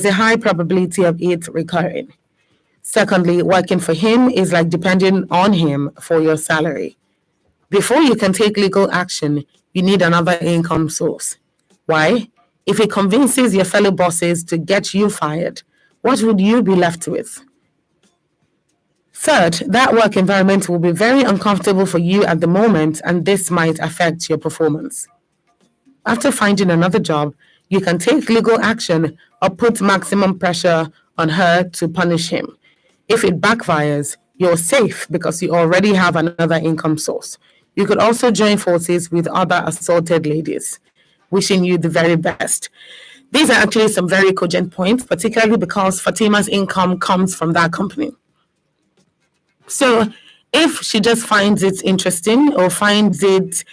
a high probability of it recurring. Secondly, working for him is like depending on him for your salary. Before you can take legal action, you need another income source. Why? If he convinces your fellow bosses to get you fired, what would you be left with? Third, that work environment will be very uncomfortable for you at the moment, and this might affect your performance. After finding another job, you can take legal action or put maximum pressure on her to punish him. If it backfires, you're safe because you already have another income source. You could also join forces with other assaulted ladies. Wishing you the very best. These are actually some very cogent points, particularly because Fatima's income comes from that company. So if she just finds it interesting or finds it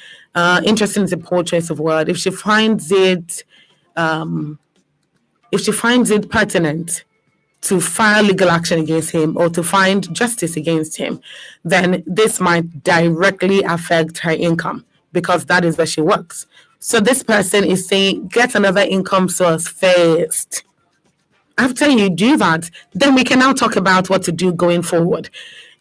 interesting is a poor choice of word, if she finds it pertinent to file legal action against him or to find justice against him, then this might directly affect her income because that is where she works. So this person is saying, get another income source first. After you do that, then we can now talk about what to do going forward.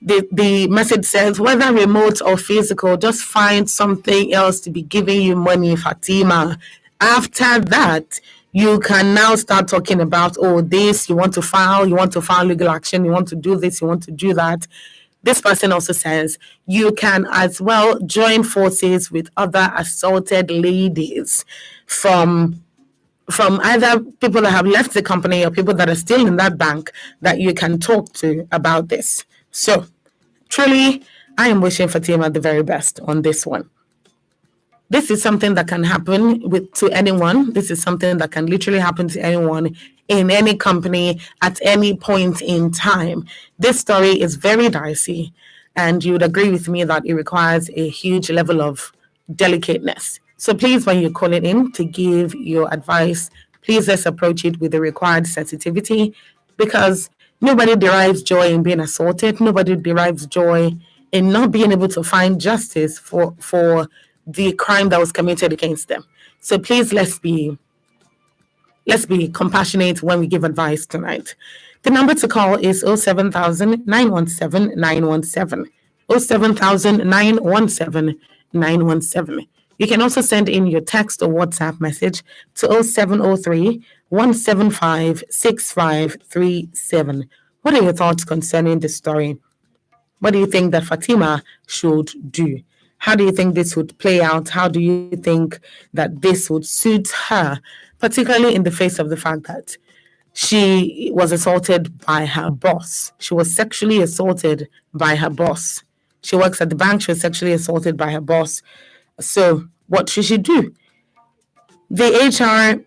The message says, whether remote or physical, just find something else to be giving you money, Fatima. After that, you can now start talking about, this, you want to file legal action, you want to do this, you want to do that. This person also says you can as well join forces with other assaulted ladies from either people that have left the company or people that are still in that bank that you can talk to about this. So, truly, I am wishing Fatima the very best on this one. This is something that can happen to anyone. This is something that can literally happen to anyone in any company at any point in time. This story is very dicey, and you would agree with me that it requires a huge level of delicateness. So please, when you call it in to give your advice, please let's approach it with the required sensitivity, because nobody derives joy in being assaulted. Nobody derives joy in not being able to find justice for the crime that was committed against them. So please, let's be compassionate when we give advice tonight. The number to call is 07000 917 917. 07000 917 917. You can also send in your text or WhatsApp message to 0703 175 6537. What are your thoughts concerning this story? What do you think that Fatima should do? How do you think this would play out? How do you think that this would suit her, particularly in the face of the fact that she was assaulted by her boss? She was sexually assaulted by her boss. She works at the bank. She was sexually assaulted by her boss. So what should she do? The HR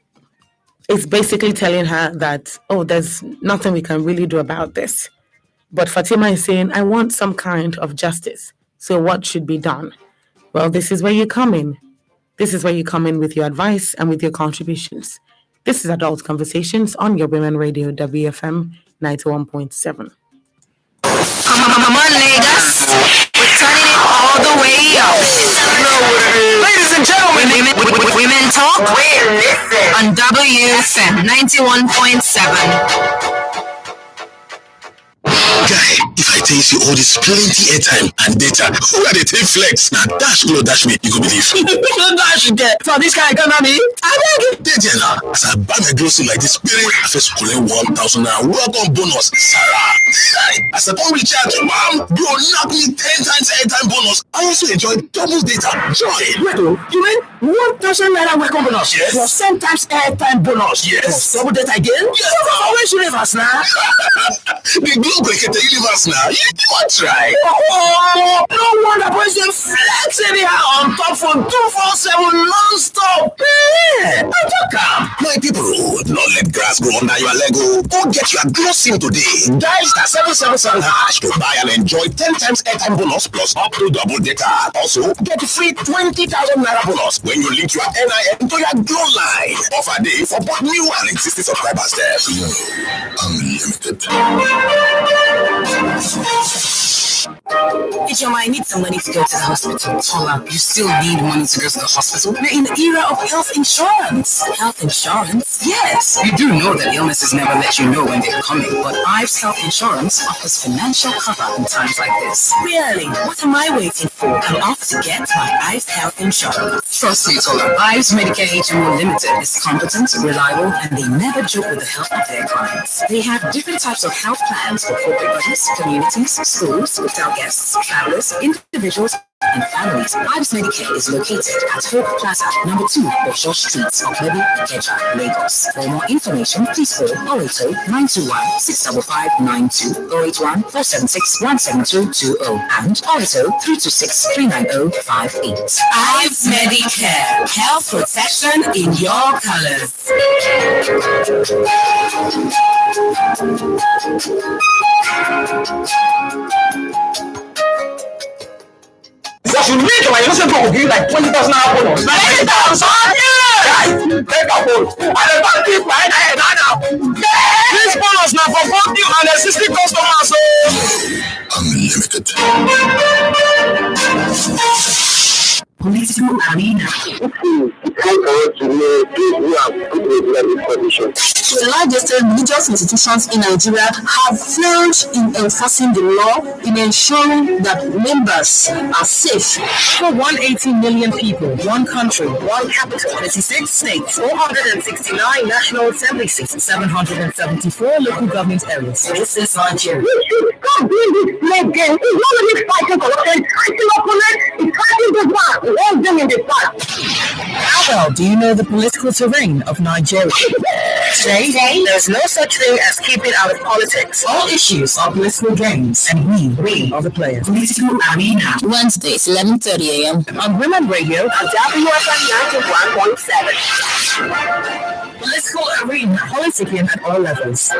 is basically telling her that, there's nothing we can really do about this. But Fatima is saying, I want some kind of justice. So what should be done? Well, this is where you come in. This is where you come in with your advice and with your contributions. This is Adult Conversations on your Women Radio, WFM 91.7. Come on, Lagos. We're turning it all the way up. Ladies and gentlemen, Women Talk listen on WFM 91.7. Guy, if I tell you all this plenty airtime and data, who are they take flex? Now dash glow dash me, you go believe. Dash get. So this guy gonna be? I beg you. Did now? As I buy my grocery like this, I first collect 1,000 naira welcome bonus. Sarah. As I don't recharge, mom, you knock me 10 times airtime bonus. I also enjoy double data. Joy. Wait, you mean 1,000 naira welcome bonus? Yes. Plus 10 times airtime bonus? Yes. Plus double data again? Yes. Always universe now. The globe break the universe now. You want try? Oh, no wonder boys them flex anyhow on top for 247 non-stop. I took my people, not let grass grow under your Lego. Go get your glow sim today. Dial *777# to buy and enjoy 10 times airtime bonus plus up to double data. Also, get free 20,000 naira bonus when you link your NIN to your glow line. Offer day for both new and existing subscribers there. Unlimited. Ijeoma, I need some money to go to the hospital. Tola, you still need money to go to the hospital? We're in the era of health insurance. Health insurance? Yes. You do know that illnesses never let you know when they're coming, but Ives Health Insurance offers financial cover in times like this. Really? What am I waiting for? I'm off to get my Ives Health Insurance. Trust me, Tola. Ives Medicare HMO Limited is competent, reliable, and they never joke with the health of their clients. They have different types of health plans for corporate bodies, communities, schools, hotel guests, travelers, individuals, and families. Ives Medicare is located at Hope Plaza, number 2, Osho Street, Oklebu, Ikeja, Lagos. For more information, please call 080 921 65592, 081 476 17220, and 080 326 39058. Ives Medicare, health protection in your colors. What you need, my innocent people will give you like 20,000 bonus. 20,000? Guys, take a vote. And the bank is behind my head now. This bonus now for both new and existing customers. So Unlimited. Political arena. To a large extent, religious institutions in Nigeria have failed in enforcing the law, in ensuring that members are safe. For 180 million people, one country, one capital, 26 states, 469 national assembly seats, 774 local government areas. This is Nigeria. We should stop doing this slave game. It's not only fighting corruption, fighting opponents, it's fighting the one. All them in the past. How well do you know the political terrain of Nigeria? Today, there's no such thing as keeping out of politics. All issues are political games, and we are the players. Political arena. Wednesdays, 11:30 a.m. On Women Radio at WFM 91.7. Political arena. Politicking at all levels.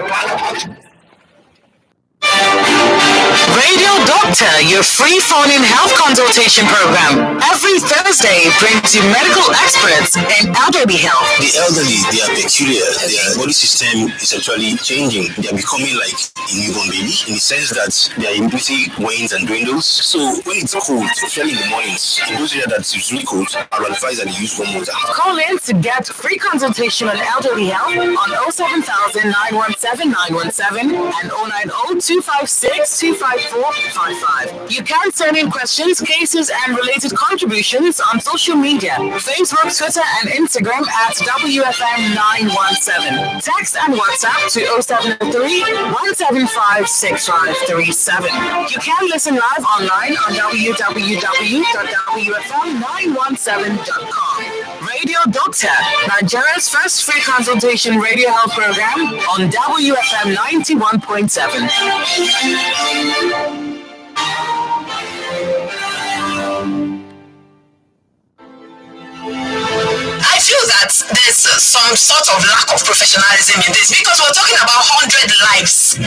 Radio Doctor, your free phone-in health consultation program. Every Thursday brings you medical experts in elderly health. The elderly, they are peculiar. Their body system is actually changing. They are becoming like a newborn baby in the sense that their immunity wanes and dwindles. So when it's cold, especially in the mornings, in those areas that it's really cold, I would advise that you use warm water. Call in to get free consultation on elderly health on 07000 917 917 and 090 256 25455. You can send in questions, cases, and related contributions on social media, Facebook, Twitter, and Instagram at WFM917. Text and WhatsApp to 073 175 6537. You can listen live online on www.wfm917.com. Radio Doctor, Nigeria's first free consultation radio health program on WFM 91.7. I feel that there's some sort of lack of professionalism in this because we're talking about 100 lives.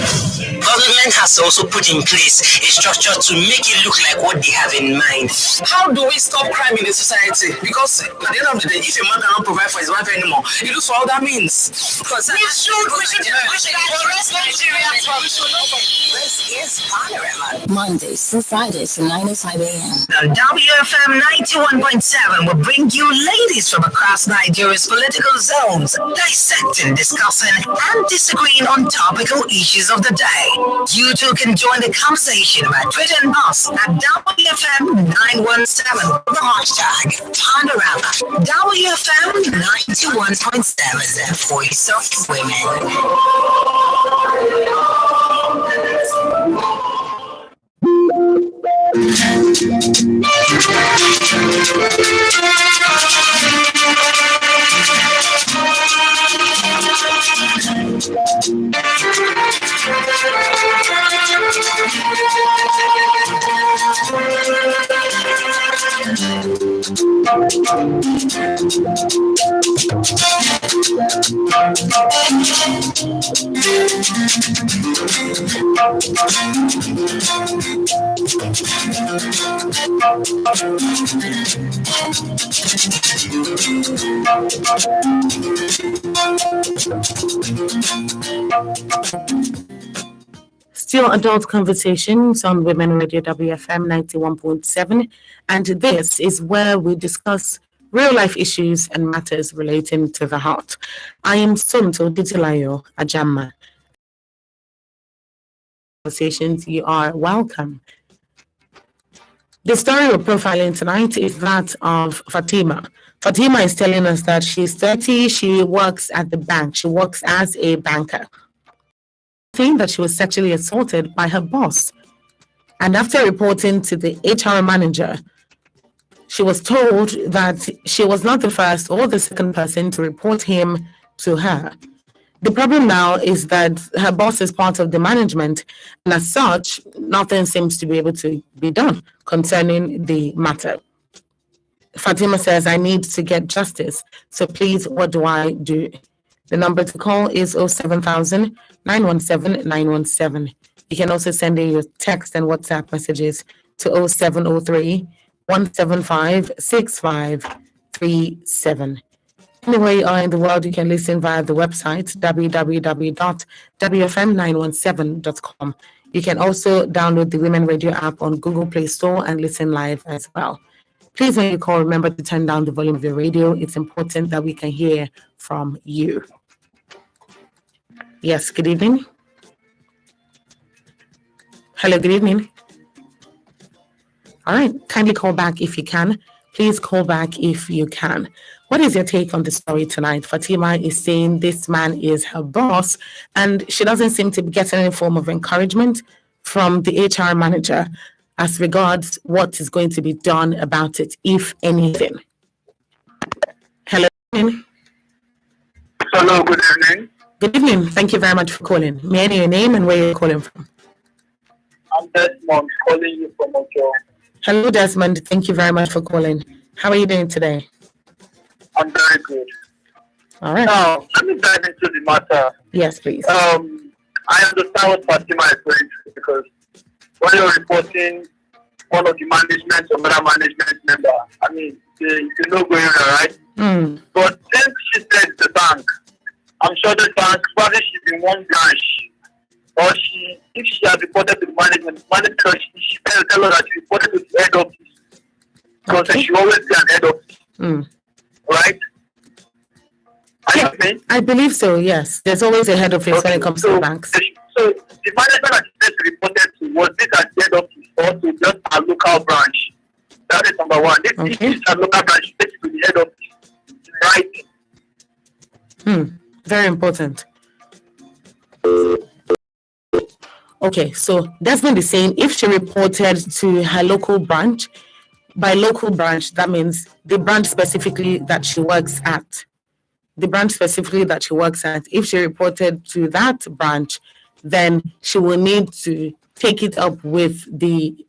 Government has also put in place a structure to make it look like what they have in mind. how do we stop crime in the society? Because at the end of the day, if a man cannot provide for his wife anymore, he looks for other means. Because We should arrest Nigeria from this is Panorama. Mondays through Fridays from 9 to 5 a.m. The WFM 91.7 will bring you ladies from across Nigeria's political zones, dissecting, discussing, and disagreeing on topical issues of the day. You too can join the conversation by tweeting us at WFM 917 with the hashtag Panorama. WFM 91.7, Voice of Women. still adult conversations on Women Radio WFM 91.7, and this is where we discuss real life issues and matters relating to the heart. I am Sunto Titilayo Ajama. Conversations, you are welcome. The story we're profiling tonight is that of Fatima. Fatima is telling us that she's 30, she works at the bank, she works as a banker. That she was sexually assaulted by her boss. And after reporting to the HR manager, she was told that she was not the first or the second person to report him to her. The problem now is that her boss is part of the management, and as such, nothing seems to be able to be done concerning the matter. Fatima says, I need to get justice. So please, what do I do? The number to call is 07000 917 917. You can also send in your text and WhatsApp messages to 0703 175 6537. Anywhere you are in the world, you can listen via the website www.wfm917.com. You can also download the Women Radio app on Google Play Store and listen live as well. Please, when you call, remember to turn down the volume of your radio. It's important that we can hear from you. Yes, good evening. Hello, good evening. All right, kindly call back if you can. Please call back if you can. What is your take on the story tonight? Fatima is saying this man is her boss, and she doesn't seem to be getting any form of encouragement from the HR manager as regards what is going to be done about it, if anything. Hello. Hello, good evening. Good evening. Thank you very much for calling. May I know your name and where you're calling from? I'm Desmond, calling you from Ojo. Hello, Desmond. Thank you very much for calling. How are you doing today? I'm very good. All right. Now, let me dive into the matter. Yes, please. I understand what Fatima is going through, because when you're reporting one of the management or other management member, I mean, you know going on, right? But since she said the bank, I'm sure the bank, probably she's in one branch, or if she has reported to the management, she tell her that she reported to the head office, because she always be an head office, right? Yeah, I believe so, yes. There's always a head office when it comes to banks. So the management that she reported to, was this at the head office or to just a local branch? That is number one. If it's a local branch, she takes it to the head office. Right. Very important. Okay, so Desmond is saying if she reported to her local branch, by local branch, that means the branch specifically that she works at. If she reported to that branch, then she will need to take it up with the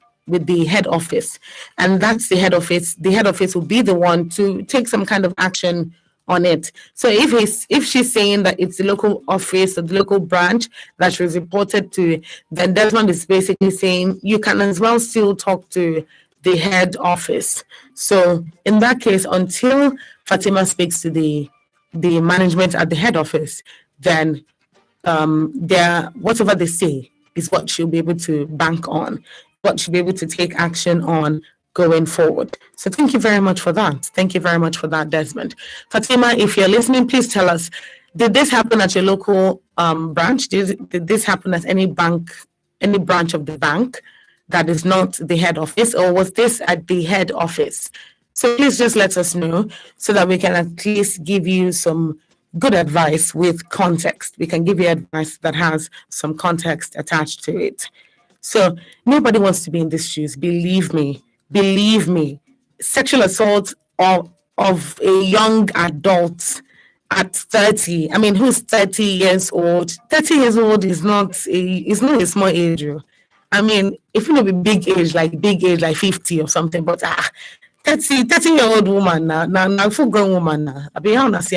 head office. And that's the head office. The head office will be the one to take some kind of action on it. So if she's saying that it's the local office or the local branch that she was reported to, then Desmond is basically saying you can as well still talk to the head office. So in that case, until Fatima speaks to the management at the head office, then whatever they say is what she'll be able to bank on, what she'll be able to take action on going forward. So thank you very much for that. Thank you very much for that, Desmond. Fatima, if you're listening, please tell us, did this happen at your local branch? Did this happen at any bank, any branch of the bank that is not the head office, or was this at the head office? So please just let us know so that we can at least give you some good advice with context. We can give you advice that has some context attached to it. So nobody wants to be in these shoes. Believe me. Sexual assault of a young adult at 30. I mean, who's 30 years old? 30 years old is not a small age. I mean, if you know a big age like 50 or something, but 30-year-old woman now full grown woman now. I be honest,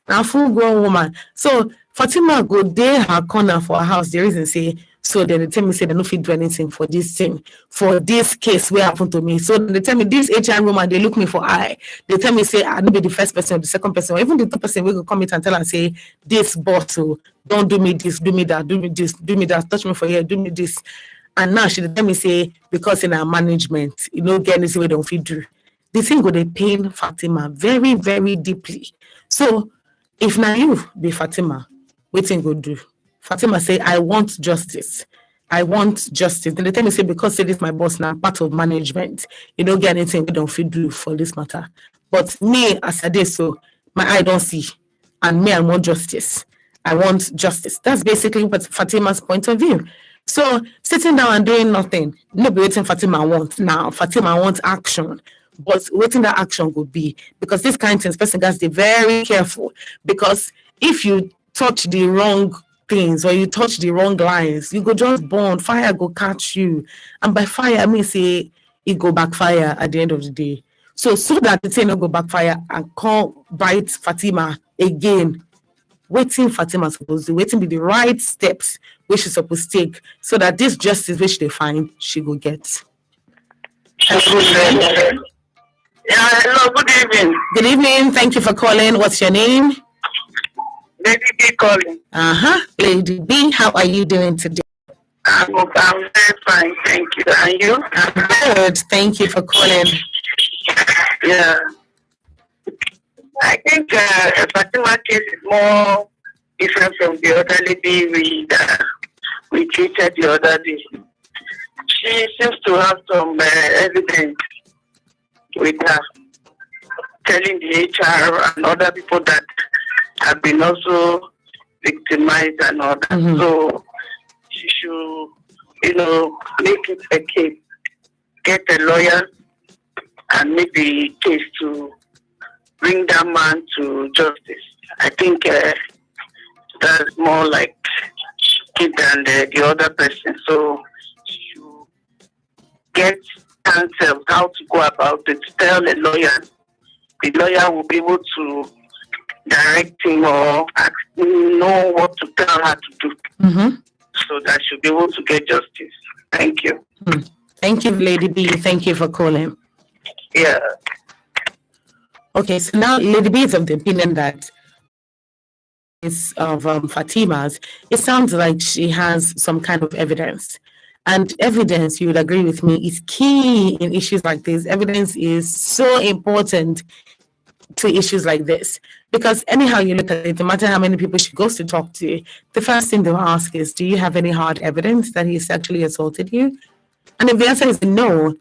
now full grown woman. So Fatima go there her corner for her house. The reason say So then they tell me, say they no fit do anything for this thing, for this case where happened to me. So they tell me this HR woman, they look me for eye. They tell me, say, I don't be the first person or the second person, or even the third person will come in and tell and say, this bottle, don't do me this, do me that, do me this, do me that, touch me for here, do me this. And now she tell me, say, because in our management, you know, get anything we don't fit do. The thing go they pain Fatima very, very deeply. So if now you be Fatima, what thing go do? Fatima say, I want justice. I want justice. Then they tell me, say, because say this my boss now, part of management, you don't get anything we don't fit do for this matter. But me, as I did so, my eye don't see. And me, I want justice. I want justice. That's basically what Fatima's point of view. So sitting down and doing nothing, no be waiting Fatima wants now. Fatima wants action. But waiting that action would be, because this kind of things, person has to be very careful. Because if you touch the wrong things or you touch the wrong lines, you go just burn, fire go catch you. And by fire, I mean say it go backfire at the end of the day. So that the thing not go backfire and can't bite Fatima again, waiting Fatima supposed to waiting be the right steps which she's supposed to take so that this justice which they find, she go get. Yeah, hello, good evening. Good evening. Thank you for calling. What's your name? Lady B calling. Lady B, how are you doing today? I'm very fine, thank you. And you? I'm good. Thank you for calling. Yeah. I think Fatima case is more different from the other lady we treated the other day. She seems to have some evidence with her, telling the HR and other people that have been also victimized and all that. Mm-hmm. So she should, make it a case, get a lawyer and make the case to bring that man to justice. I think that's more like it than the other person. So she should get counsel how to go about it. Tell a lawyer. The lawyer will be able to direct him or know what to tell her to do. Mm-hmm. So that she'll be able to get justice. Thank you. Thank you, Lady B. Thank you for calling. Yeah. Okay, so now Lady B is of the opinion that it's of Fatima's. It sounds like she has some kind of evidence. And evidence, you would agree with me, is key in issues like this. Evidence is so important to issues like this. Because anyhow you look at it, no matter how many people she goes to talk to, the first thing they'll ask is, do you have any hard evidence that he sexually assaulted you? And if the answer is no,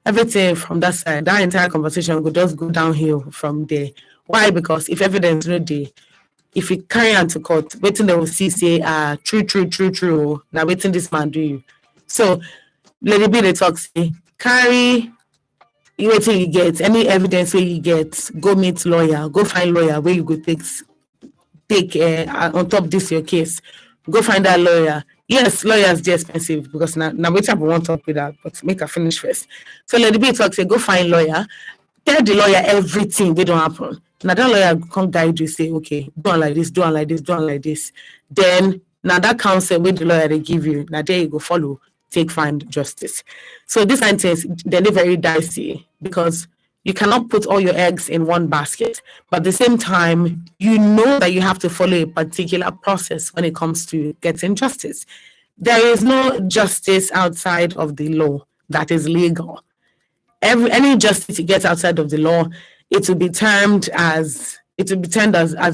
everything from that side, that entire conversation could just go downhill from there. Why? Because if evidence no dey, if you carry on to court, waiting they will see say, true, now waiting this man do you. So, Lady B, they talk, say, carry waiting you get, any evidence where you get, go meet lawyer, go find lawyer where you go take on top of this your case. Go find that lawyer. Yes, lawyers are expensive because now wait up won't talk with that, but make her finish first. So Lady B talk, say, go find lawyer, tell the lawyer everything they don't happen. Now that lawyer come guide you, say, okay, do it like this, do it like this, do it like this. Then now that counsel with the lawyer they give you, now there you go follow, take find justice. So this sentence, they're very dicey because you cannot put all your eggs in one basket, but at the same time, you know that you have to follow a particular process when it comes to getting justice. There is no justice outside of the law that is legal. Any justice you get outside of the law, it will be termed as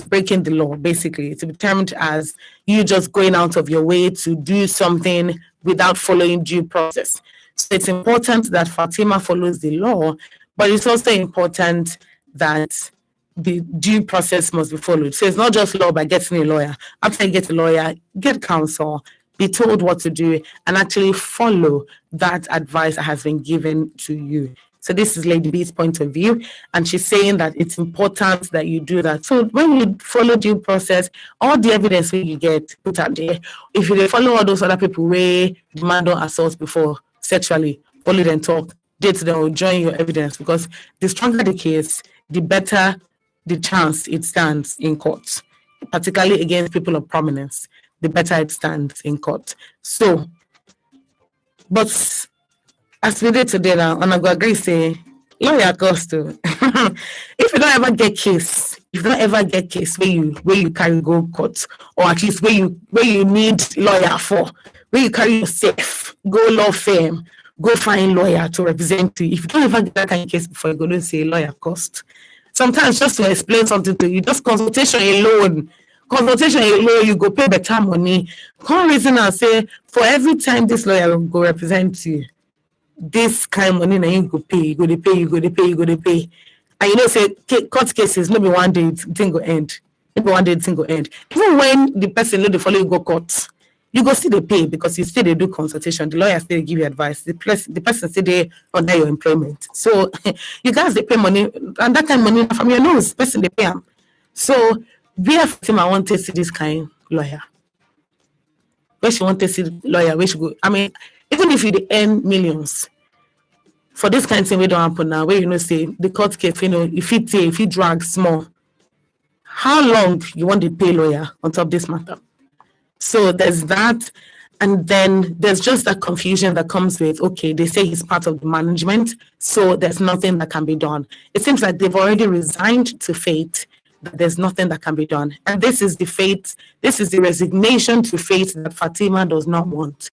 breaking the law, basically. It will be termed as you just going out of your way to do something without following due process. So it's important that Fatima follows the law, but it's also important that the due process must be followed. So it's not just law by getting a lawyer. After you get a lawyer, get counsel, be told what to do, and actually follow that advice that has been given to you. So this is Lady B's point of view, and she's saying that it's important that you do that. So when you follow due process, all the evidence that you get put out there, if you follow all those other people where demand on assault before sexually, only then talk, they will join your evidence, because the stronger the case, the better the chance it stands in court, particularly against people of prominence. the better it stands in court. So, but as we did today now, and I go agree say, lawyer cost to. If you don't ever get case, where you carry go court, or at least where you need lawyer for, where you carry yourself, go law firm, go find lawyer to represent you. If you don't ever get that kind of case before, you go to say lawyer cost. Sometimes just to explain something to you, just consultation alone, you go pay better money. Come reason and say, for every time this lawyer will go represent you, this kind of money now you go pay. And you know, say court cases, maybe one day thing go end. Even when the person know the follow you go court, you go see the pay because you still they do consultation. The lawyer still give you advice. The person still they under your employment. So you guys they pay money, and that kind of money from your nose, person they pay them. So BF I want to see this kind of lawyer. Where she want to see lawyer, where she go. I mean, even if you earn millions, for this kind of thing we don't happen now, where you know say the court case, you know, if it drags small, how long you want to pay lawyer on top of this matter? So there's that, and then there's just that confusion that comes with, okay, they say he's part of the management, so there's nothing that can be done. It seems like they've already resigned to fate, that there's nothing that can be done. And this is the resignation to fate that Fatima does not want.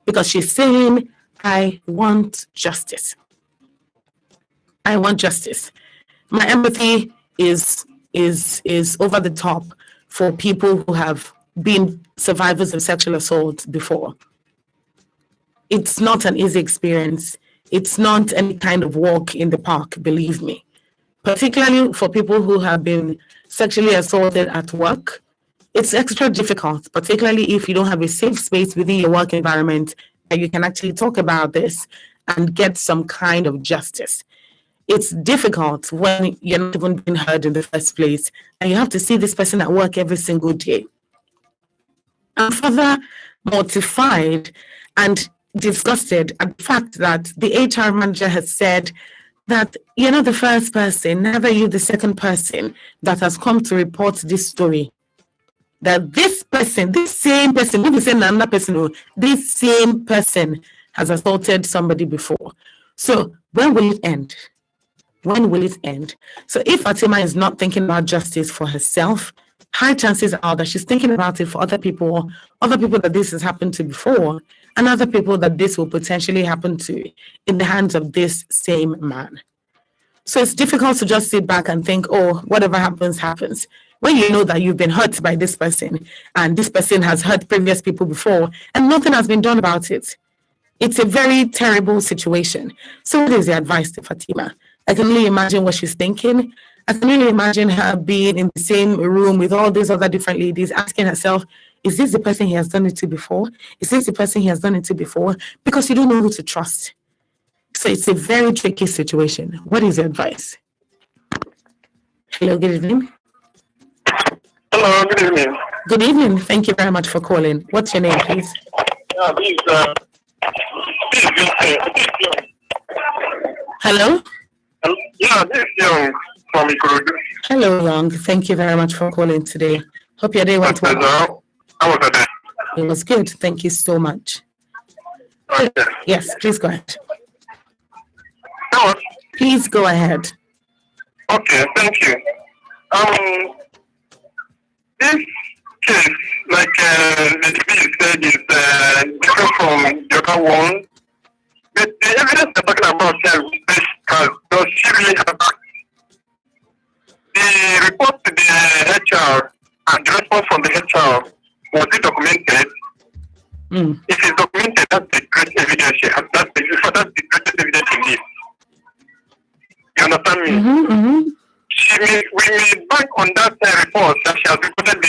Because she's saying, I want justice. I want justice. My empathy is over the top for people who have been survivors of sexual assault before. It's not an easy experience. It's not any kind of walk in the park, believe me. Particularly for people who have been sexually assaulted at work, it's extra difficult, particularly if you don't have a safe space within your work environment that you can actually talk about this and get some kind of justice. It's difficult when you're not even being heard in the first place, and you have to see this person at work every single day. I'm further mortified and disgusted at the fact that the HR manager has said that you're not the first person, neither you the second person that has come to report this story. That this same person, let me say another person, this same person has assaulted somebody before. So when will it end? When will it end? So if Fatima is not thinking about justice for herself, high chances are that she's thinking about it for other people that this has happened to before, and other people that this will potentially happen to in the hands of this same man. So it's difficult to just sit back and think, oh, whatever happens, happens. When you know that you've been hurt by this person, and this person has hurt previous people before, and nothing has been done about it. It's a very terrible situation. So what is the advice to Fatima? I can really imagine what she's thinking. I can really imagine her being in the same room with all these other different ladies, asking herself, is this the person he has done it to before? Is this the person he has done it to before? Because you don't know who to trust. So it's a very tricky situation. What is your advice? Hello, good evening. Hello, good evening. Good evening. Thank you very much for calling. What's your name, please? Hello? Yeah, this is Young from Ikorodu. Hello, Young. Thank you very much for calling today. Hope your day went well. How was the day? It was good. Thank you so much. Okay. Yes, please go ahead. Hello. Please go ahead. Okay, thank you. This case, like the DP said, is different from the other one. But the evidence they're talking about here does she really have that? The report to the HR and the response from the HR, was it documented? If it's documented, that's the great evidence she has. That's the greatest evidence she needs. You understand me? We may bank on that report that she has reported the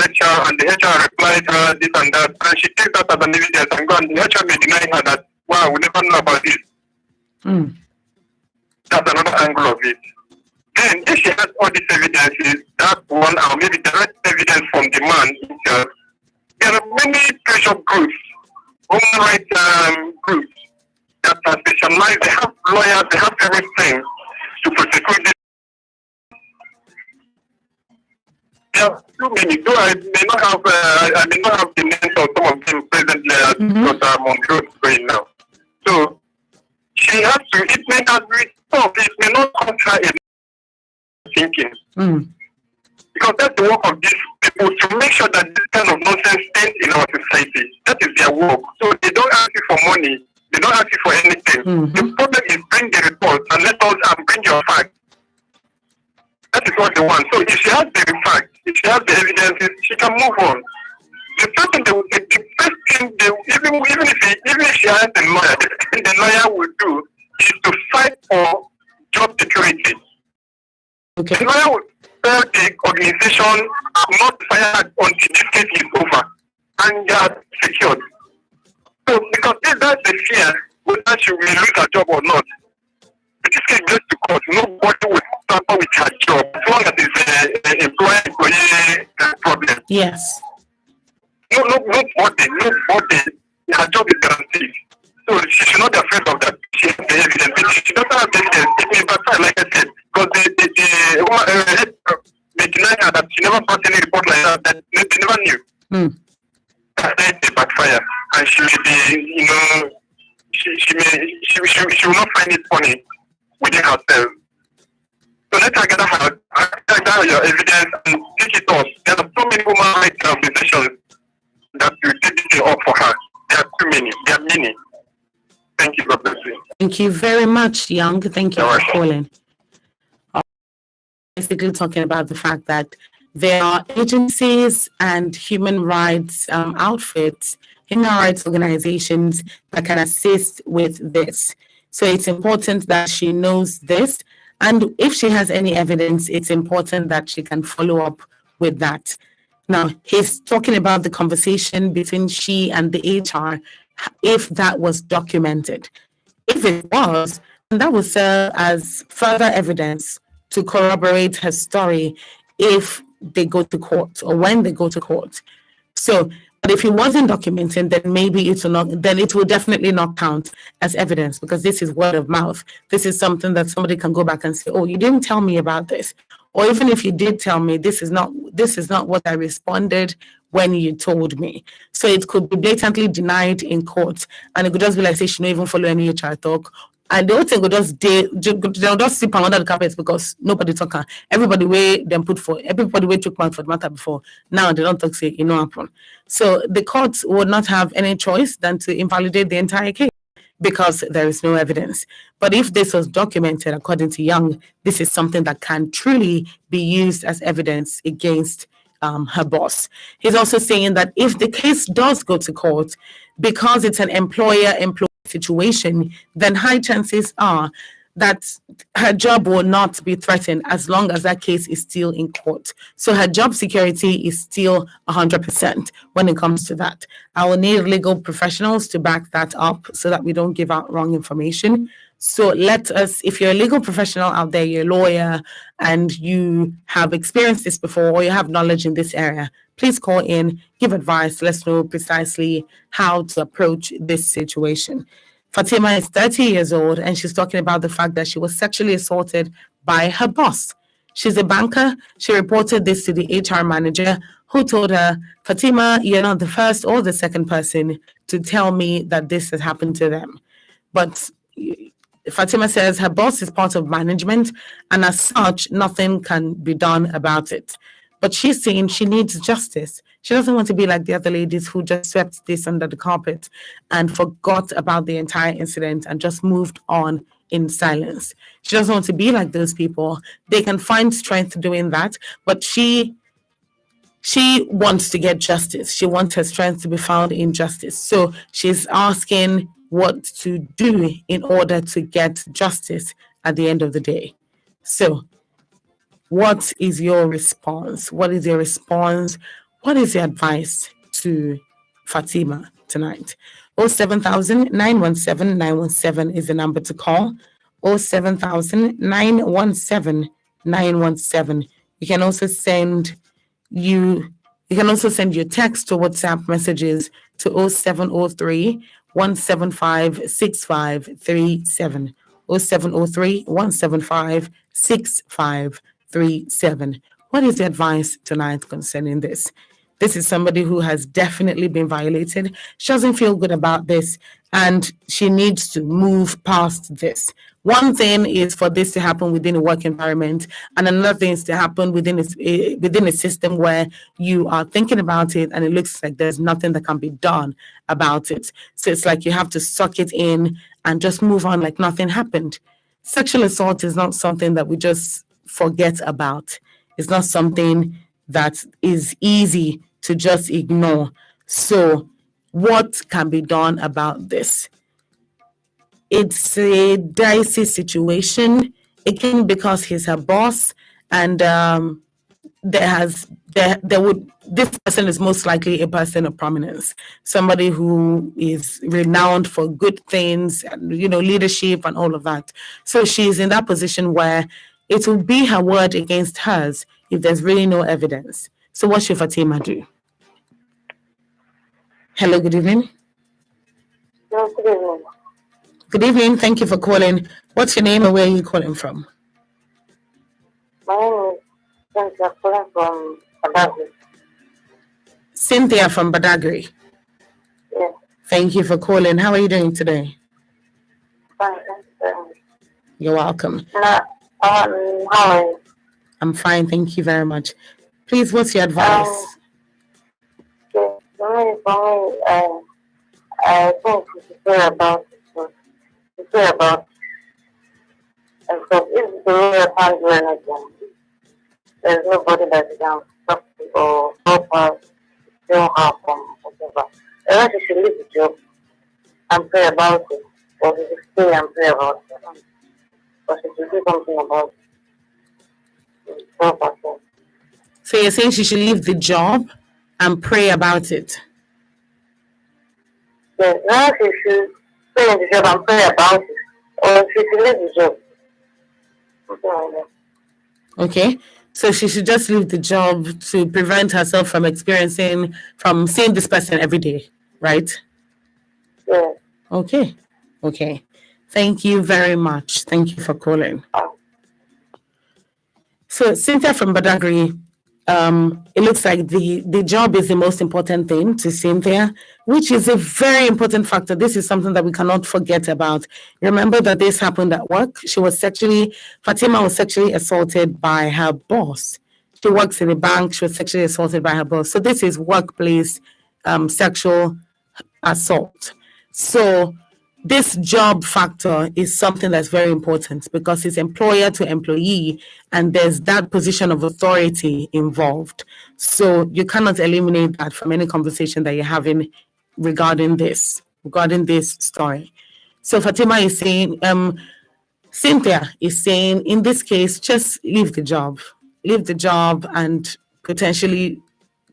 HR, and the HR replied her this and that, and she takes that as an evidence and go, and the HR may deny her that, wow, we never know about this. That's another angle of it. Then, if she has all these evidences, that one, or maybe direct evidence from the man himself, there are many pressure groups, human rights groups, that are specialized. They have lawyers, they have everything to prosecute this. there are too many. Though I may not have the names of some of them presently because I'm on the road going now. So she has to. It may not be tough. It may not cost her a thinking. Because that's the work of these people to make sure that this kind of nonsense ends in our society. That is their work. So they don't ask you for money. They don't ask you for anything. The problem is bring the report and let us bring your facts. That is what they want. So if she has the facts, if she has the evidences, she can move on. The first thing the first thing even if she has a lawyer, the first thing the lawyer will do is to fight for job security. Okay. The lawyer will tell the organization not to fire until this case is over and they are secured. So because that's the fear whether she will lose her job or not. If this case goes to court, nobody will tamper with her job as long as it's an employee problem. Yes. Nobody. Her job is guaranteed. So she should not be afraid of that. She has the evidence. If she doesn't have the evidence, it may backfire, like I said. Because they deny her that she never passed any report like that they never knew. That may backfire. And she may be, she will not find it funny within herself. So let her gather your evidence and take it off. There are so many human rights organizations that will take it up for her. There are too many. There are many. Thank you, God bless you. Thank you very much, Young. Thank you for calling. Basically talking about the fact that there are agencies and human rights outfits, human rights organizations that can assist with this. So it's important that she knows this. And if she has any evidence, it's important that she can follow up with that. Now, he's talking about the conversation between she and the HR, if that was documented. If it was, then that would serve as further evidence to corroborate her story if they go to court or when they go to court. So, but if it wasn't documented, then maybe it will not, then it will definitely not count as evidence because this is word of mouth. This is something that somebody can go back and say, oh, you didn't tell me about this. Or even if you did tell me, this is not what I responded when you told me. So it could be blatantly denied in court. And it could just be like, say, she don't even follow any HR talk. And the whole thing would they'll just sleep under the carpet because nobody talk. Everybody took man for the matter before. Now they don't talk, say, it don't happen. So the courts would not have any choice than to invalidate the entire case because there is no evidence. But if this was documented, according to Young, this is something that can truly be used as evidence against her boss. He's also saying that if the case does go to court, because it's an employer-employee situation, then high chances are that her job will not be threatened as long as that case is still in court. So her job security is still 100% when it comes to that. I will need legal professionals to back that up so that we don't give out wrong information. So let us, if you're a legal professional out there, you're a lawyer, and you have experienced this before or you have knowledge in this area, please call in, give advice, let us know precisely how to approach this situation. Fatima is 30 years old and she's talking about the fact that she was sexually assaulted by her boss. She's a banker. She reported this to the HR manager who told her, Fatima, you're not the first or the second person to tell me that this has happened to them. But Fatima says her boss is part of management and as such, nothing can be done about it. But she's saying she needs justice. She doesn't want to be like the other ladies who just swept this under the carpet and forgot about the entire incident and just moved on in silence. She doesn't want to be like those people. They can find strength doing that, but she wants to get justice. She wants her strength to be found in justice. So she's asking what to do in order to get justice at the end of the day. So what is your response? What is your response? What is your advice to Fatima tonight? 07000 917 917 is the number to call. 07000 917 917. You can also send your text or WhatsApp messages to 0703 175 6537. 0703 175 6537. What is the advice tonight concerning this? This is somebody who has definitely been violated. She doesn't feel good about this, and she needs to move past this. One thing is for this to happen within a work environment, and another thing is to happen within a system where you are thinking about it and it looks like there's nothing that can be done about it. So it's like you have to suck it in and just move on like nothing happened. Sexual assault is not something that we just forget about. It's not something that is easy to just ignore. So what can be done about this? It's a dicey situation. It came because he's her boss, and this person is most likely a person of prominence, somebody who is renowned for good things, and, leadership and all of that. So she's in that position where it will be her word against hers if there's really no evidence. So what should Fatima do? Hello, good evening. Yes, good evening. Good evening. Thank you for calling. What's your name and where are you calling from? My name is Cynthia, calling from Badagry. Cynthia from Badagry. Yes, Thank you for calling. How are you doing today? fine, thank you very much. You're welcome. Now, how are you? I'm fine. Thank you very much. Please, what's your advice? Okay, for me, I think we should pray about it. We pray about it. And so if the lawyer can't do anything, there's nobody that can stop it or help us, still help from whatever. Unless you should leave the job and pray about it, or we should stay and pray about it. But she should do something about it. Help herself. So you're saying she should leave the job and pray about it? Yes, now she should stay in the job and pray about it, or she should leave the job. Something like that. Okay. So she should just leave the job to prevent herself from seeing this person every day, right? Yes. Okay. Okay. Thank you very much. Thank you for calling. So Cynthia from Badagry, it looks like the job is the most important thing to Cynthia, which is a very important factor. This is something that we cannot forget about. Remember that this happened at work. Fatima was sexually assaulted by her boss. She works in a bank. She was sexually assaulted by her boss. So this is workplace sexual assault. So this job factor is something that's very important because it's employer to employee and there's that position of authority involved. So you cannot eliminate that from any conversation that you're having regarding this story. So Fatima is saying, Cynthia is saying, in this case, just leave the job and potentially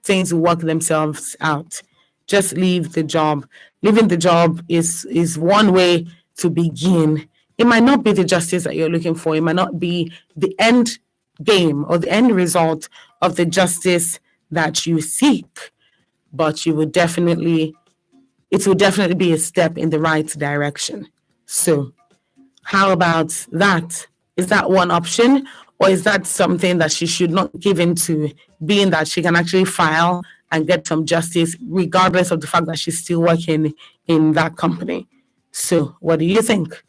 things will work themselves out. Just leave the job. Leaving the job is one way to begin. It might not be the justice that you're looking for. It might not be the end game or the end result of the justice that you seek, but it will definitely be a step in the right direction. So how about that? Is that one option, or is that something that she should not give into, being that she can actually file and get some justice regardless of the fact that she's still working in that company? So what do you think?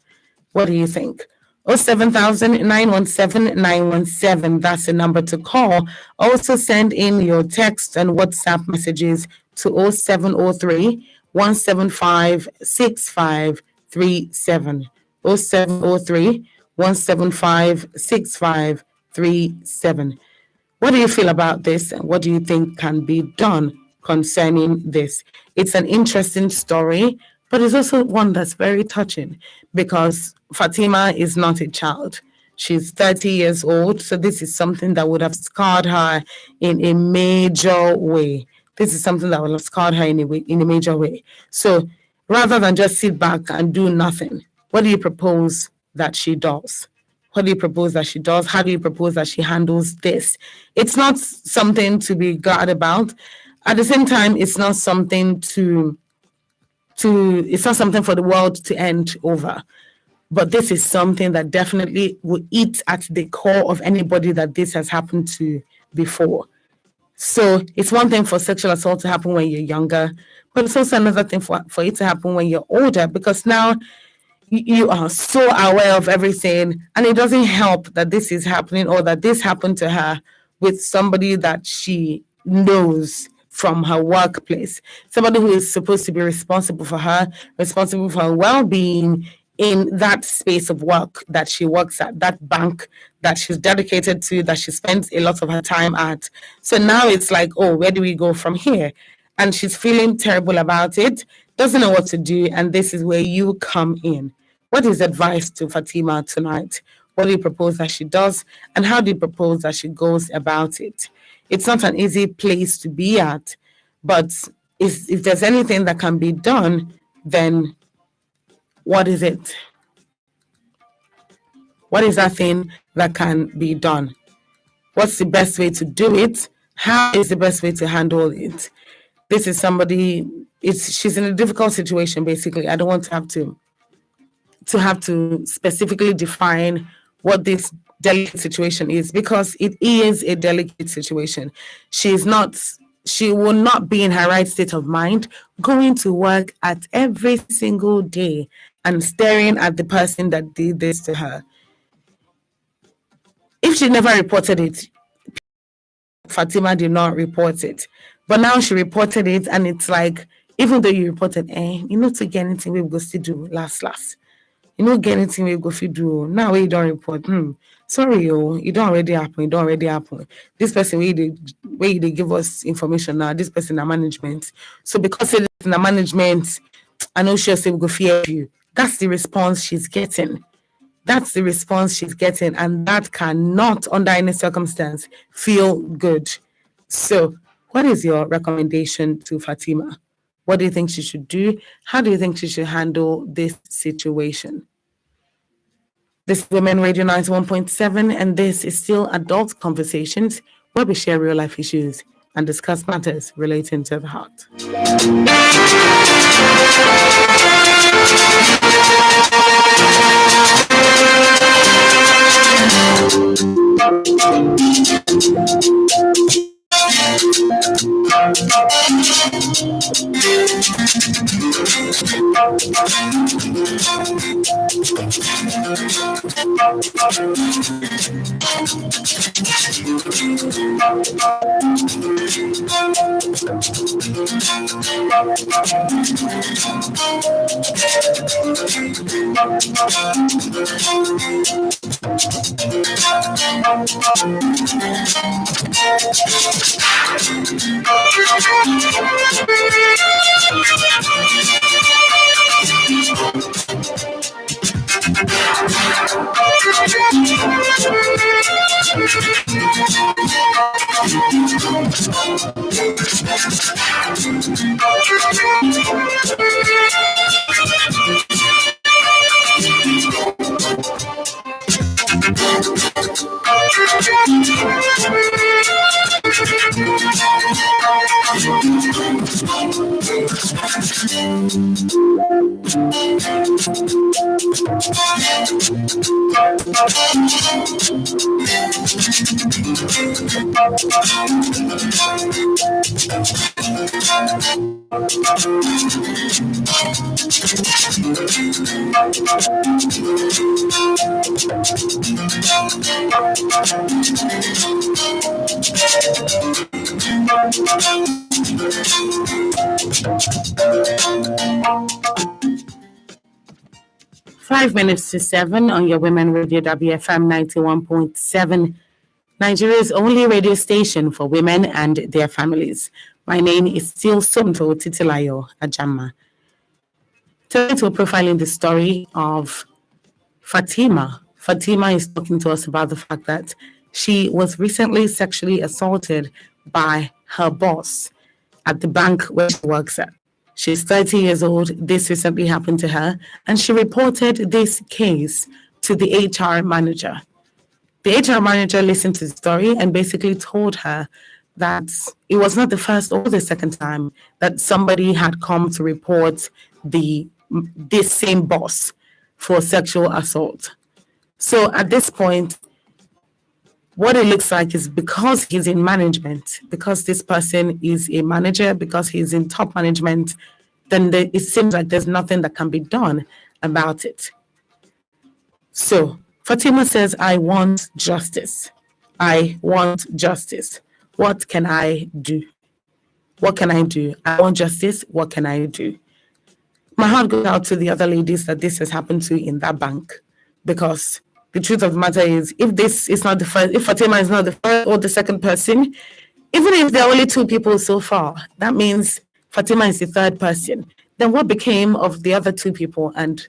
07,000 917 917, that's the number to call. Also send in your text and WhatsApp messages to 0703 175 6537. 0703 175 6537. What do you feel about this, and what do you think can be done concerning this? It's an interesting story, but it's also one that's very touching because Fatima is not a child. She's 30 years old, so this is something that would have scarred her in a major way. So rather than just sit back and do nothing, what do you propose that she does? How do you propose that she handles this? It's not something to be glad about. At the same time, it's not something it's not something for the world to end over. But this is something that definitely will eat at the core of anybody that this has happened to before. So it's one thing for sexual assault to happen when you're younger, but it's also another thing for it to happen when you're older, because now you are so aware of everything, and it doesn't help that this is happening or that this happened to her with somebody that she knows from her workplace, somebody who is supposed to be responsible for her well-being in that space of work that she works at, that bank that she's dedicated to, that she spends a lot of her time at. So now it's like, oh, where do we go from here? And she's feeling terrible about it, doesn't know what to do, and this is where you come in. What is advice to Fatima tonight? What do you propose that she does, and how do you propose that she goes about it? It's not an easy place to be at, but if there's anything that can be done, then what is it? What is that thing that can be done? What's the best way to do it? How is the best way to handle it? This is somebody, she's in a difficult situation, basically. I don't want to have to specifically define what this delicate situation is, because it is a delicate situation. She will not be in her right state of mind going to work at every single day and staring at the person that did this to her. If she never reported it, Fatima did not report it, but now she reported it, and it's like, even though you reported, you know, to get anything we go still do last. You know, get anything we go fit do. Now we don't report. Sorry, it don't already happen. This person where they give us information now, this person in management. So because it's in the management, I know she'll say we go fear you. That's the response she's getting. And that cannot, under any circumstance, feel good. So what is your recommendation to Fatima? What do you think she should do? How do you think she should handle this situation? This is Women Radio 91.7, and this is still Adult Conversations, where we share real life issues and discuss matters relating to the heart. 5 minutes to 7 on your Women Radio WFM 91.7, Nigeria's only radio station for women and their families. My name is still Somto Titilayo Ajama. Today we're profiling the story of Fatima. Fatima is talking to us about the fact that she was recently sexually assaulted by her boss at the bank where she works at. She's 30 years old. This recently happened to her, and she reported this case to the HR manager. The HR manager listened to the story and basically told her that it was not the first or the second time that somebody had come to report this same boss for sexual assault. So at this point, what it looks like is because he's in management, because this person is a manager, because he's in top management, then it seems like there's nothing that can be done about it. So Fatima says, I want justice. I want justice. What can I do? What can I do? I want justice. What can I do? My heart goes out to the other ladies that this has happened to in that bank, because the truth of the matter is, if this is not the first, if Fatima is not the first or the second person, even if there are only two people so far, that means Fatima is the third person. Then what became of the other two people, and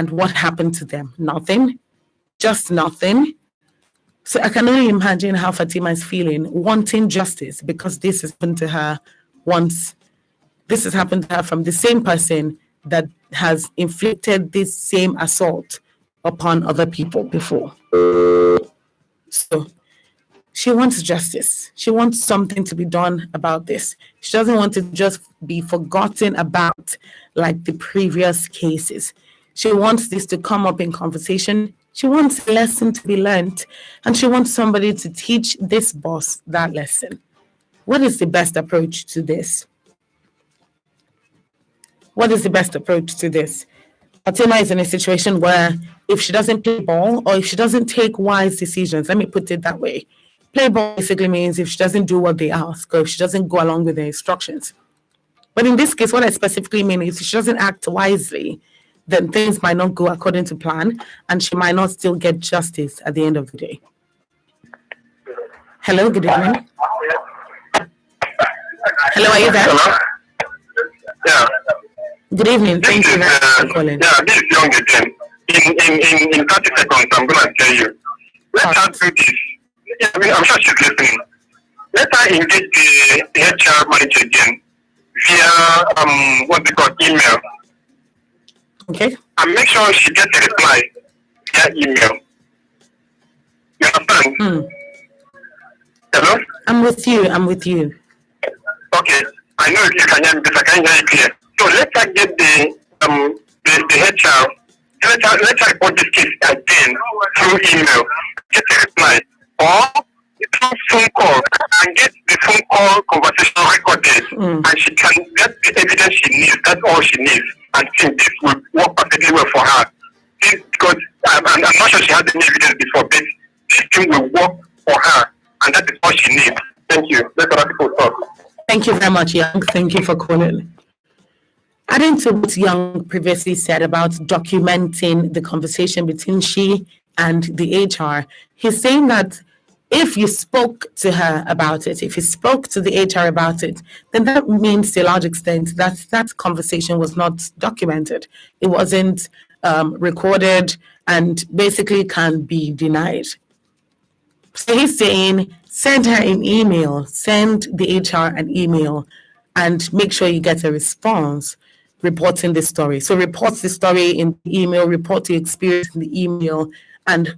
what happened to them? Nothing, just nothing. So I can only imagine how Fatima is feeling, wanting justice, because this has happened to her once. This has happened to her from the same person that has inflicted this same assault upon other people before. So she wants justice. She wants something to be done about this. She doesn't want to just be forgotten about like the previous cases. She wants this to come up in conversation. She wants a lesson to be learned, and she wants somebody to teach this boss that lesson. What is the best approach to this? What is the best approach to this? Fatima is in a situation where if she doesn't play ball, or if she doesn't take wise decisions, let me put it that way. Play ball basically means if she doesn't do what they ask, or if she doesn't go along with the instructions. But in this case, what I specifically mean is if she doesn't act wisely, then things might not go according to plan, and she might not still get justice at the end of the day. Hello, good evening. Hello, are you there? Hello? Yeah. Good evening. Thank you very much for calling. Yeah, this is Young again. In 30 seconds, I'm going to tell you. Let her do this. Yeah, I mean, I'm sure she's listening. Let her engage the HR manager again via what they call email. Okay. And make sure she gets a reply via email. You understand? Hello? I'm with you. I'm with you. Okay. I know you can hear me, but I can't hear you clear. So let her get the HR. Let her report this case again through email. Get a reply. Or through phone call and get the phone call conversation recorded. And she can get the evidence she needs. That's all she needs. And think this will work perfectly well for her. Because I'm not sure she had any evidence before, but this thing will work for her. And that is all she needs. Thank you. Let other people talk. Thank you very much, Young. Thank you for calling. Adding to what Young previously said about documenting the conversation between she and the HR, he's saying that if you spoke to her about it, if you spoke to the HR about it, then that means to a large extent that that conversation was not documented. It wasn't recorded and basically can be denied. So he's saying, send her an email, send the HR an email, and make sure you get a response reporting the story. So report the story in the email, report the experience in the email, and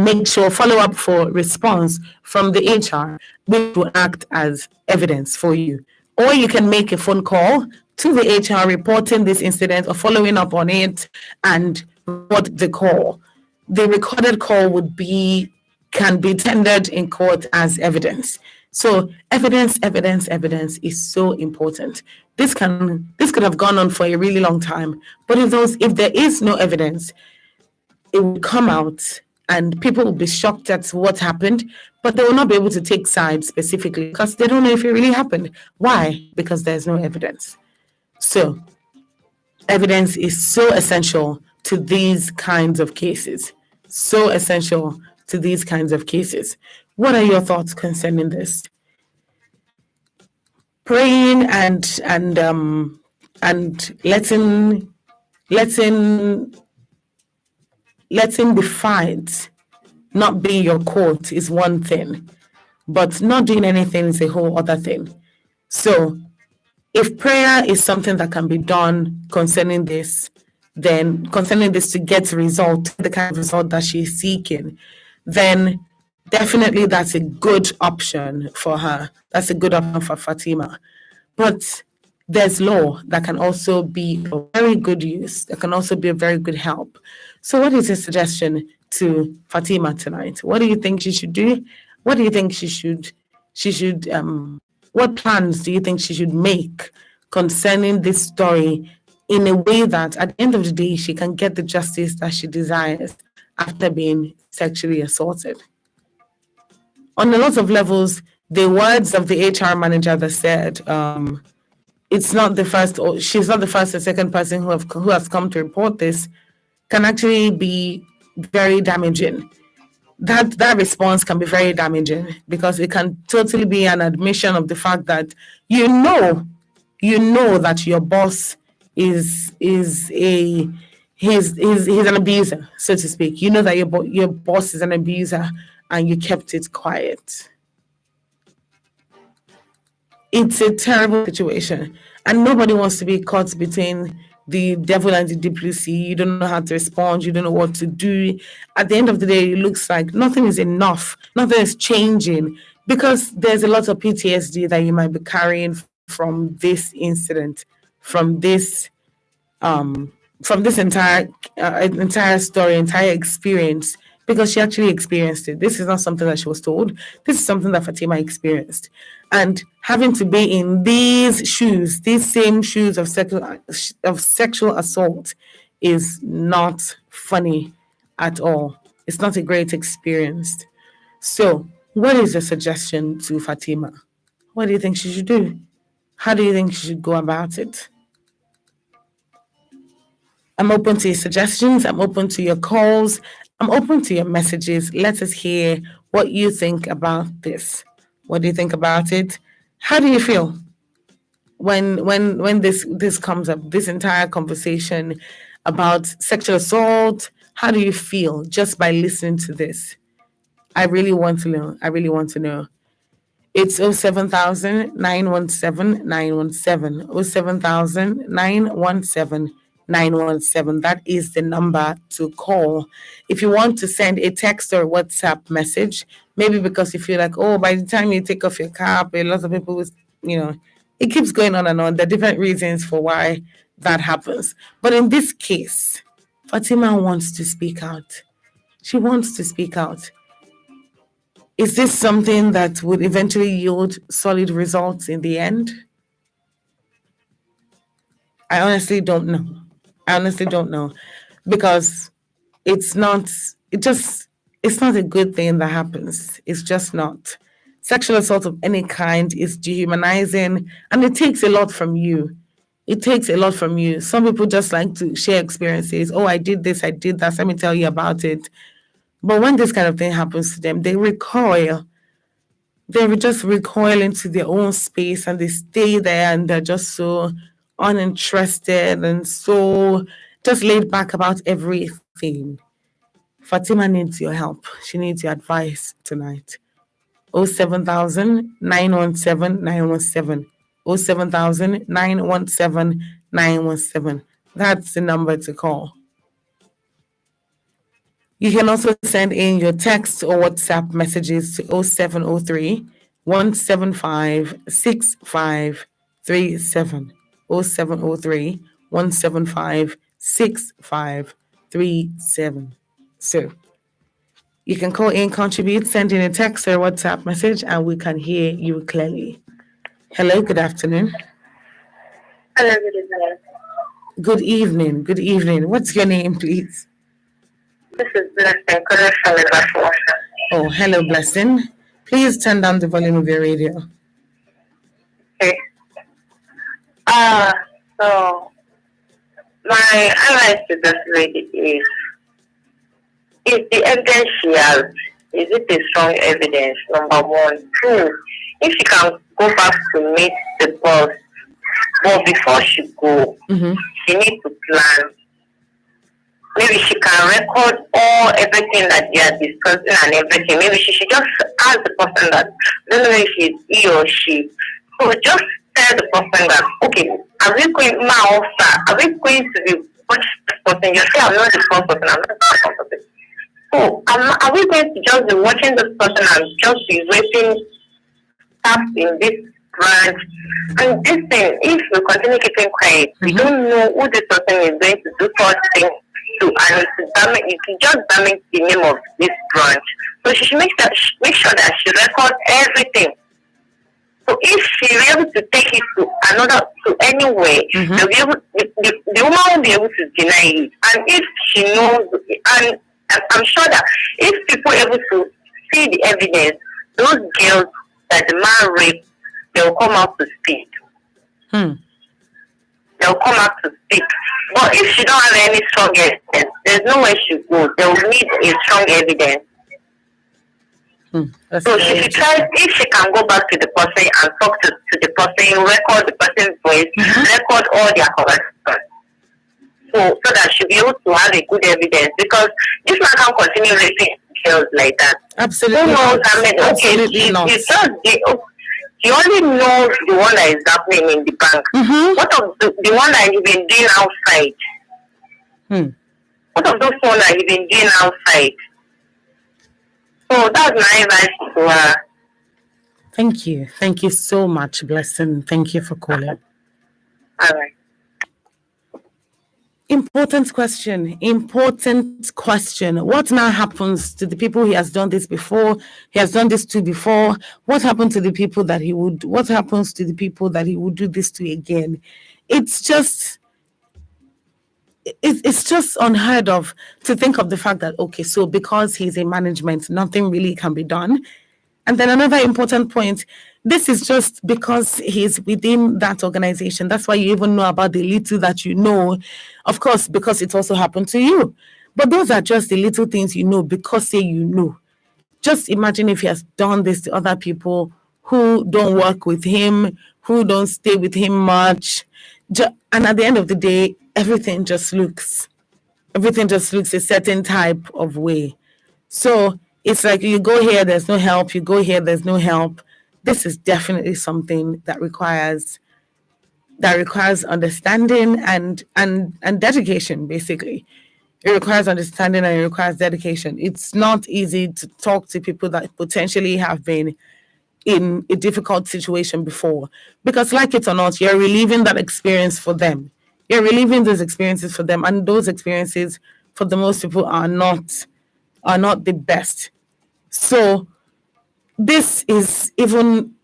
make sure, follow up for response from the HR, which will act as evidence for you. Or you can make a phone call to the HR reporting this incident or following up on it and report the call. The recorded call can be tendered in court as evidence. So evidence is so important. This could have gone on for a really long time, but if there is no evidence, it will come out and people will be shocked at what happened, but they will not be able to take sides specifically because they don't know if it really happened. Why? Because there's no evidence. So evidence is so essential to these kinds of cases. So essential to these kinds of cases. What are your thoughts concerning this? Praying and letting the fight not be your court is one thing, but not doing anything is a whole other thing. So if prayer is something that can be done concerning this to get a result, the kind of result that she's seeking, then definitely that's a good option for her. That's a good option for Fatima. But there's law that can also be a very good use, that can also be a very good help. So what is your suggestion to Fatima tonight? What do you think she should do? What do you think she should what plans do you think she should make concerning this story in a way that at the end of the day she can get the justice that she desires after being sexually assaulted? On a lot of levels, the words of the HR manager that said it's not the first, or she's not the first or second person who has come to report this, can actually be very damaging. That response can be very damaging because it can totally be an admission of the fact that you know that your boss is an abuser, so to speak. You know that your boss is an abuser and you kept it quiet. It's a terrible situation, and nobody wants to be caught between the devil and the deep blue sea. You don't know how to respond. You don't know what to do. At the end of the day, it looks like nothing is enough. Nothing is changing because there's a lot of PTSD that you might be carrying from this incident, from this entire story, entire experience, because she actually experienced it. This is not something that she was told. This is something that Fatima experienced. And having to be in these same shoes of sexual assault is not funny at all. It's not a great experience. So, what is your suggestion to Fatima? What do you think she should do? How do you think she should go about it? I'm open to your suggestions. I'm open to your calls. I'm open to your messages. Let us hear what you think about this. What do you think about it? How do you feel when this comes up, this entire conversation about sexual assault? How do you feel just by listening to this? I really want to know. It's 07000 917 917. 07000 917 917. That is the number to call. If you want to send a text or WhatsApp message, maybe because you feel like, oh, by the time you take off your cap, a lot of people, it keeps going on and on. There are different reasons for why that happens. But in this case, Fatima wants to speak out. She wants to speak out. Is this something that would eventually yield solid results in the end? I honestly don't know. Because it's not a good thing that happens. It's just not. Sexual assault of any kind is dehumanizing, and it takes a lot from you. Some people just like to share experiences. Oh, I did this, I did that. Let me tell you about it. But when this kind of thing happens to them, they recoil. They just recoil into their own space and they stay there and they're just so uninterested and so just laid back about everything. Fatima needs your help. She needs your advice tonight. 07000 917 917. 07000 917 917. That's the number to call. You can also send in your text or WhatsApp messages to 0703 175 6537. 0703 175 6537. So you can call in, contribute, send in a text or WhatsApp message, and we can hear you clearly. Hello, good afternoon. Hello, good evening. Good evening. What's your name, please? This is Blessing, calling from Liverpool. Oh, hello, Blessing. Please turn down the volume of your radio. Okay. So my advice to this lady is the evidence she has, is it a strong evidence? Number one. Two, if she can go back to meet the boss, but before she go, she needs to plan. Maybe she can record everything that they are discussing and everything. Maybe she should just ask the person that, I don't know if it's he or she. So just tell the person that, okay, are we going to be watching this person? You say I'm not the first person, I'm not the second person. So are we going to just be watching this person and just be waiting staff in this branch? And this thing, if we continue keeping quiet, we don't know who this person is going to do such things and it just damage the name of this branch. So she should make sure that she records everything. So if she is able to take it to anywhere, they'll be able, the woman will be able to deny it. And if she knows, and I'm sure that if people are able to see the evidence, those girls that the man raped, they'll come out to speak. They'll come out to speak. But if she don't have any strong evidence, there's nowhere she goes. They'll need a strong evidence. So she should try, if she can go back to the person and talk to the person, record the person's voice, record all their conversations. So that she'll be able to have a good evidence, because this man can't continue raping girls like that. Absolutely. Who knows? Absolutely not. He only knows the one that is happening in the bank. What of the one that he's been doing outside? What of those ones that he's been doing outside? So that's my advice to her. Thank you. Thank you so much, Blessing. Thank you for calling. All right. Important question. What now happens to the people he has done this before? He has done this to before. What happened to the people that what happens to the people that he would do this to again? It's just unheard of to think of the fact that, okay, so because he's in management, nothing really can be done. And then another important point, this is just because he's within that organization. That's why you even know about the little that you know, of course, because it also happened to you. But those are just the little things you know because you know. Just imagine if he has done this to other people who don't work with him, who don't stay with him much. And at the end of the day, everything just looks a certain type of way. So it's like you go here, there's no help. You go here, there's no help. This is definitely something that requires understanding and dedication, basically. It requires understanding and it requires dedication. It's not easy to talk to people that potentially have been in a difficult situation before, because like it or not, you're reliving that experience for them. You're reliving those experiences for them, and those experiences for the most people are not the best. So this is even,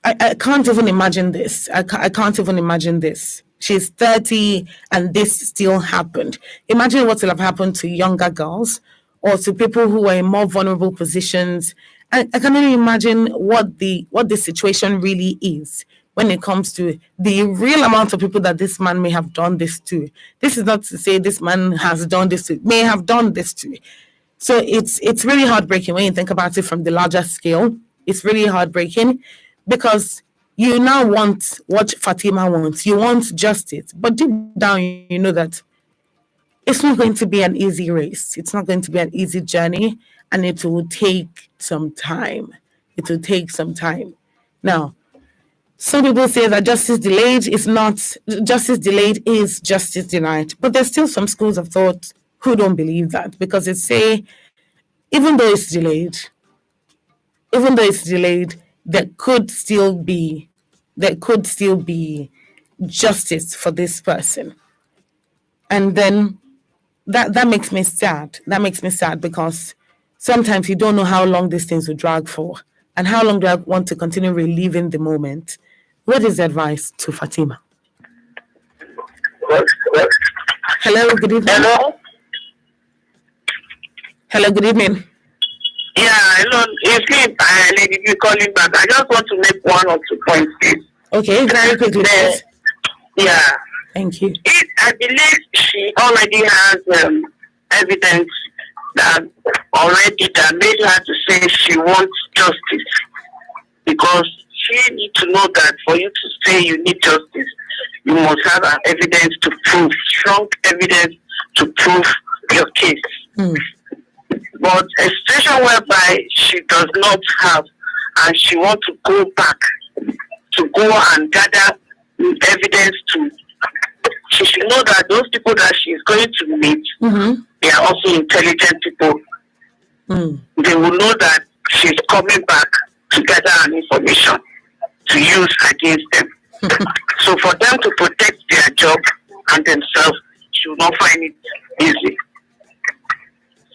I can't even imagine this. I can't even imagine this. She's 30 and this still happened. Imagine what will have happened to younger girls or to people who are in more vulnerable positions. I can only imagine what the situation really is when it comes to the real amount of people that this man may have done this to. This is not to say this man has done this to, may have done this to. So it's really heartbreaking when you think about it from the larger scale. It's really heartbreaking because you now want what Fatima wants. You want justice. But deep down, you know that it's not going to be an easy race. It's not going to be an easy journey. And it will take some time. It will take some time. Now, some people say that justice delayed is justice denied. But there's still some schools of thought who don't believe that, because it say, even though it's delayed, there could still be justice for this person. And then that makes me sad. That makes me sad because sometimes you don't know how long these things will drag for, and how long do I want to continue reliving the moment. What is the advice to Fatima? Hello, good evening. Hello, good evening. Yeah, hello. Lady, you calling back. I just want to make 1 or 2 points, please. Okay, very quickly, please. Yeah. Thank you. I believe she already has evidence that made her to say she wants justice, because she needs to know that for you to say you need justice, you must have an evidence to prove, strong evidence to prove your case. But a situation whereby she does not have, and she wants to go back to go and gather evidence to, she should know that those people that she is going to meet, they are also intelligent people. They will know that she's coming back to gather an information to use against them. So for them to protect their job and themselves, she will not find it easy.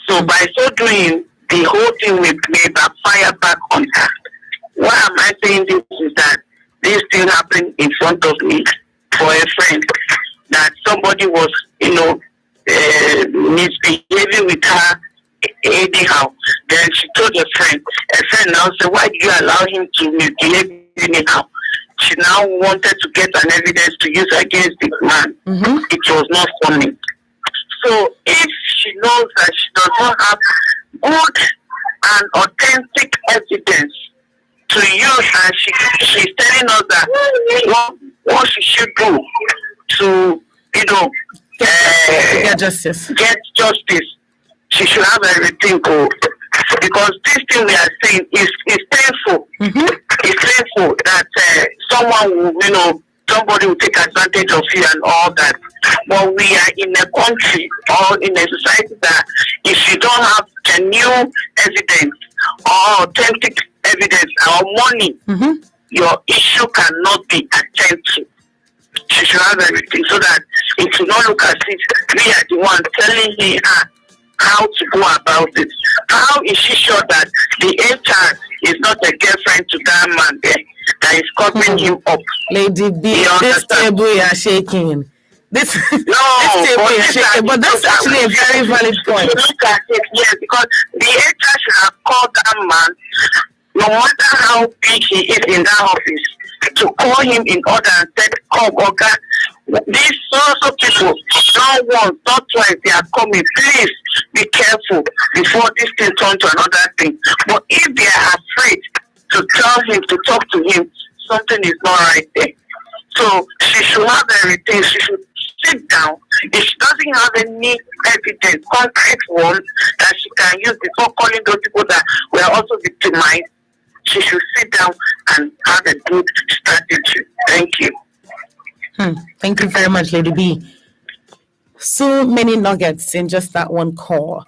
So by so doing, the whole thing may backfire back on her. Why am I saying this is that this thing happened in front of me for a friend, that somebody was, misbehaving with her anyhow. Then she told a friend now said, why did you allow him to misbehave anyhow? She now wanted to get an evidence to use against this man. It was not funny. So if she knows that she does not have good and authentic evidence to use, and she's telling us that what she should do to, get justice. She should have everything go. Because this thing we are saying is painful. It's painful that someone will, somebody will take advantage of you and all that. But we are in a country or in a society that if you don't have genuine evidence or authentic evidence or money, your issue cannot be attended to. She should have everything so that it will not look as if we are the one telling her how to go about it. How is she sure that the HR is not a girlfriend to that man there that is covering him up? Lady B, this table you are shaking. This table you are shaking, but that's actually a very valid point. Look at it, yes, because the HR should have called that man, no matter how big he is in that office, to call him in order and said, okay, these sorts of people, not once, not twice, they are coming. Please be careful before this thing turns to another thing. But if they are afraid to tell him, to talk to him, something is not right there. So she should have everything. She should sit down. If she doesn't have any evidence, concrete one that she can use before calling those people that were also victimized, she should sit down and have a good strategy. Thank you. Thank you very much, Lady B. So many nuggets in just that one call.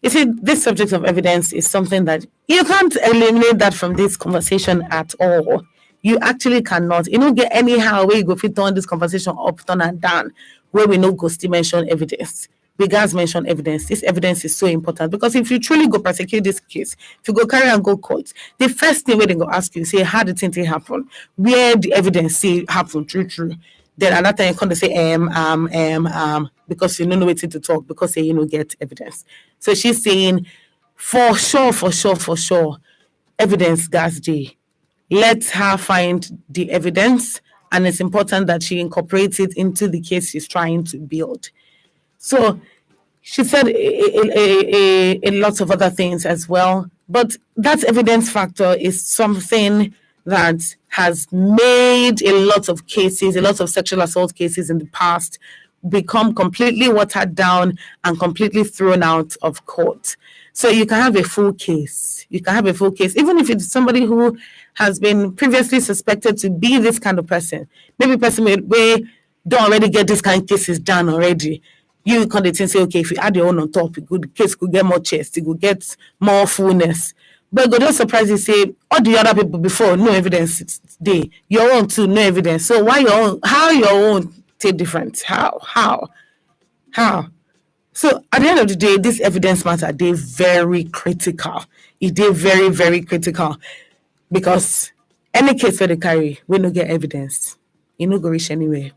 You see, this subject of evidence is something that you can't eliminate that from this conversation at all. You actually cannot. You don't get anyhow where you go fit on this conversation up, down, and down, where we know Ghosty mention evidence. Bigaz mention evidence. This evidence is so important because if you truly go prosecute this case, if you go carry and go court, the first thing where they go ask you, say, how did it happen? Where the evidence say happened, true. Then another time you come to say, because you don't know what to talk, because you get evidence. So she's saying, for sure, evidence, Gas J. Let her find the evidence, and it's important that she incorporates it into the case she's trying to build. So she said a lot of other things as well, but that evidence factor is something that has made a lot of sexual assault cases in the past become completely watered down and completely thrown out of court. So you can have a full case. Even if it's somebody who has been previously suspected to be this kind of person. Maybe a person where don't already get this kind of cases done already. You can say, okay, if you add your own on top, the case could get more chest, it could get more fullness. But God don't surprise you, say, all the other people before, no evidence today. Your own too, no evidence. So why your own? How your own take different? How? So at the end of the day, this evidence matter, they're very critical. They're very, very critical. Because any case where they carry, we no get evidence. You no go reach anywhere.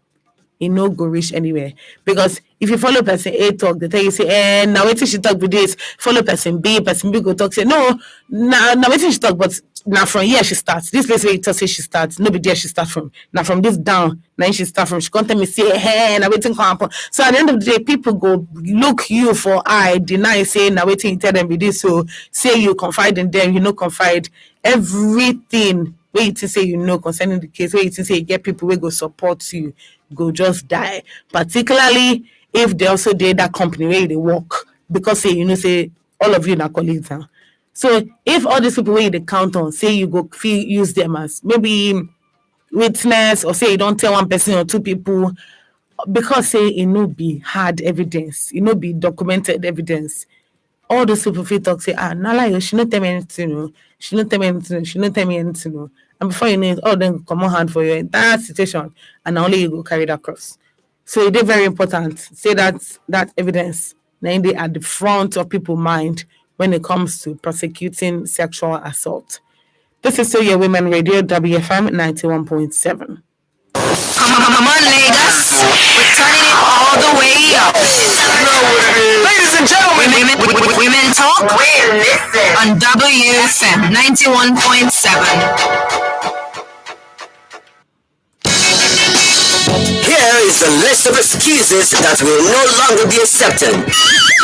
Because if you follow person A talk, they tell you say, now wait till she talk with this. Follow person B go talk, say no, now wait till she talk, but now from here she starts. This place where you talk say she starts, no be there she start from. Now from this down, now she start from. She can't tell me say, hey, now waiting can happen. So at the end of the day, people go look you for eye, deny, say now waiting you tell them with this. So say you confide in them, you confide everything. Where you say concerning the case, where you say you get people who go support you, go just die. Particularly if they also did that company where they work, because say all of you are colleagues now. So if all these people where they count on, say you go use them as maybe witness, or say you don't tell one person or two people, because say be hard evidence, be documented evidence. All those people feel talk say, Nala, she not tell me anything, she not tell me anything. And before you know it, all of them come on hand for your entire situation, and only you go carry that cross. So it is very important. Say that evidence, now they at the front of people's mind when it comes to prosecuting sexual assault. This is still your Women Radio, WFM 91.7. Come on, Lagos. We're turning it all the way up. Ladies and gentlemen, Women Talk on WFM 91.7. Here is a list of excuses that will no longer be accepted.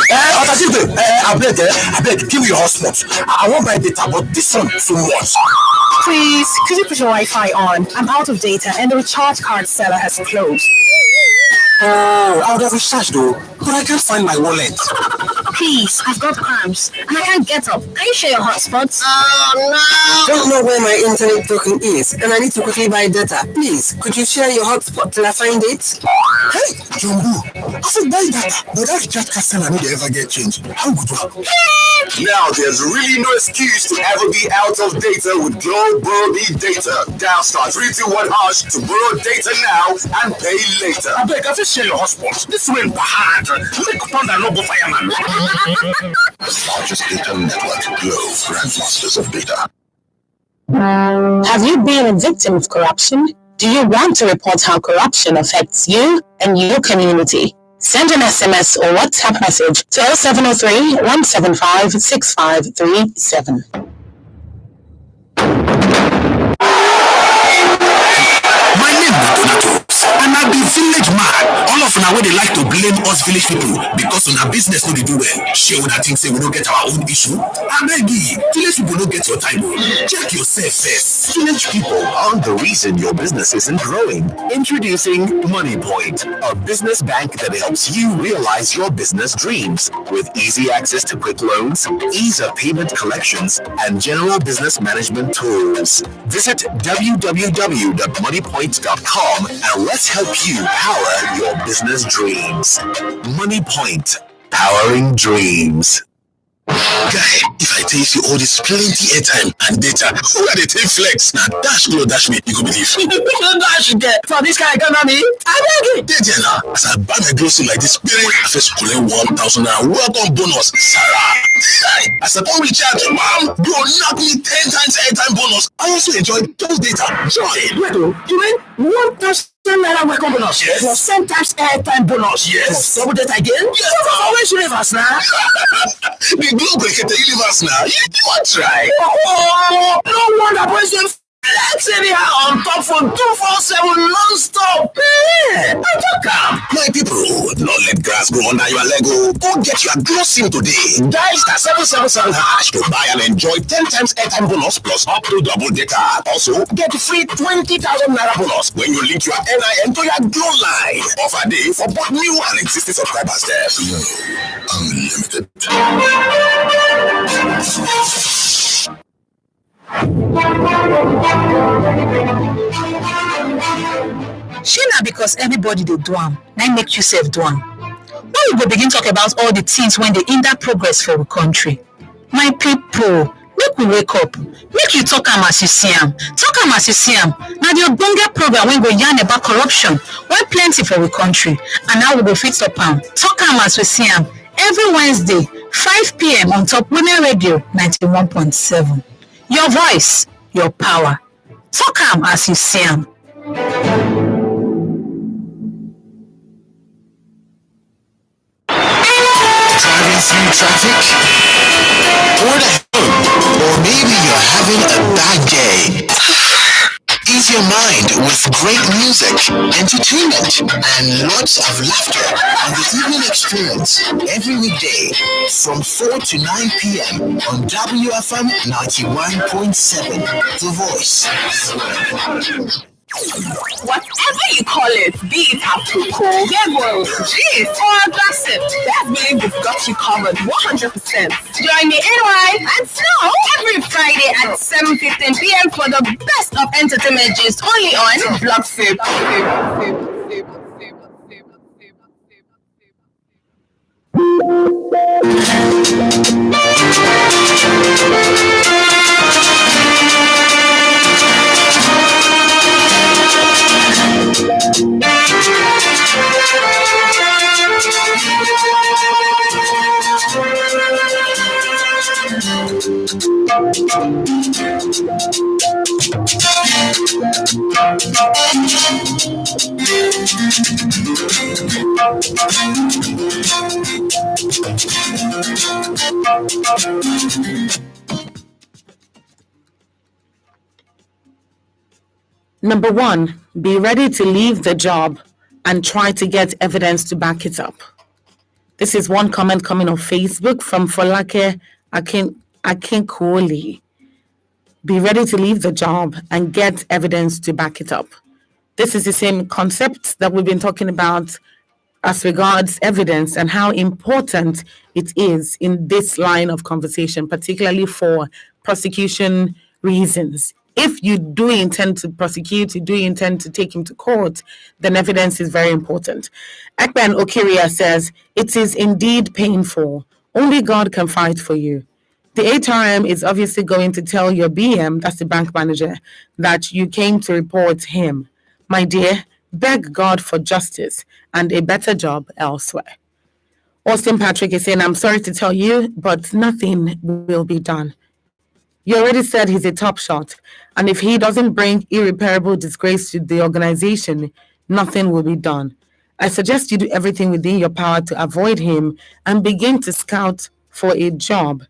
I beg, give me your hotspot. I want my data, but this one too much. Please, could you put your Wi-Fi on? I'm out of data and the recharge card seller has closed. Oh, I would have recharged though, but I can't find my wallet. Please, I've got cramps and I can't get up. Can you share your hotspots? Don't know where my internet token is, and I need to quickly buy data. Please, could you share your hotspot till I find it? Hey, Jumbo, I said buy data, but that recharge card seller need to ever get changed. How good one? Now there's really no excuse to ever be out of data with Global Data. Dial *321# to borrow data now and pay later. I beg, I just share your hotspot. This way bad. Make Panda no go fireman. Largest data network, Globe, grandmasters of data. Have you been a victim of corruption? Do you want to report how corruption affects you and your community? Send an SMS or WhatsApp message to 0703 175 6537. My name is Donatos, and I be village man. All of now where they like to blame us village people because on our business no they do well. Share with that thing say we don't get our own issue. I beg you, village people don't get your time. Check yourself first. Village people aren't the reason your business isn't growing. Introducing MoneyPoint, a business bank that helps you realize your business dreams with easy access to quick loans, ease of payment collections, and general business management tools. Visit www.moneypoint.com and let's help you power your business dreams. MoneyPoint, powering dreams. Guy, if I tell you all this plenty airtime and data, who are they take flex? Now dash glow dash me, you go believe. dash get for this guy come me. I beg it. Dead now, as I buy my grocery like this, spirit, I first collect 1,000 and welcome bonus. Sarah, as I don't recharge, mom, you knock me 10 times airtime bonus. I also enjoy those data. Join. Wait, you mean 1,000 naira welcome bonus? Yes. Plus 10 times airtime bonus? Yes. Plus double that again? Yes. Always universe now. The globe will get the universe now. You want try? Oh, no wonder boys them flex anyhow on top for 247 non-stop. Man, I talk am. My people, don't let grass grow under your Lego. Go get your glow sim today. Dial *777# to buy and enjoy 10 times airtime bonus plus up to double data. Also, get free 20,000 naira bonus when you link your NIN to your glow line. Offer day for both new and existing subscribers there. Glow Unlimited. Shey because everybody they do am, now make you self do am. When we go begin talk about all the things when they hinder progress for the country. My people, make we wake up. Make you talk am as you see am. Talk am as you see am. Now the ogbonge program when go yarn about corruption, when plenty for the country, and now we go fit up am. Talk am as we see am. Every Wednesday, 5 p.m. on Top Women Radio 91.7. Your voice, your power. Talk am as you see am. Driving through traffic? Or at home? Or maybe you're having a bad day. Ease your mind with great music, entertainment, and lots of laughter on the evening experience every weekday from 4 to 9 p.m. on WFM 91.7. The Voice. Whatever you call it, be it Apoko, Gego, Gist, or Gossip, that means we've got you covered 100%. Join me NY and Snow every Friday at 7:15 p.m. for the best of entertainment gist only on Blockflip. Number one, be ready to leave the job and try to get evidence to back it up. This is one comment coming on Facebook from Folake Akinkoli. Be ready to leave the job and get evidence to back it up. This is the same concept that we've been talking about as regards evidence and how important it is in this line of conversation, particularly for prosecution reasons. If you do intend to prosecute, you do intend to take him to court, then evidence is very important. Ekben Okiria says, it is indeed painful. Only God can fight for you. The HRM is obviously going to tell your BM, that's the bank manager, that you came to report him. My dear, beg God for justice and a better job elsewhere. Austin Patrick is saying, I'm sorry to tell you, but nothing will be done. You already said he's a top shot, and if he doesn't bring irreparable disgrace to the organization, nothing will be done. I suggest you do everything within your power to avoid him and begin to scout for a job.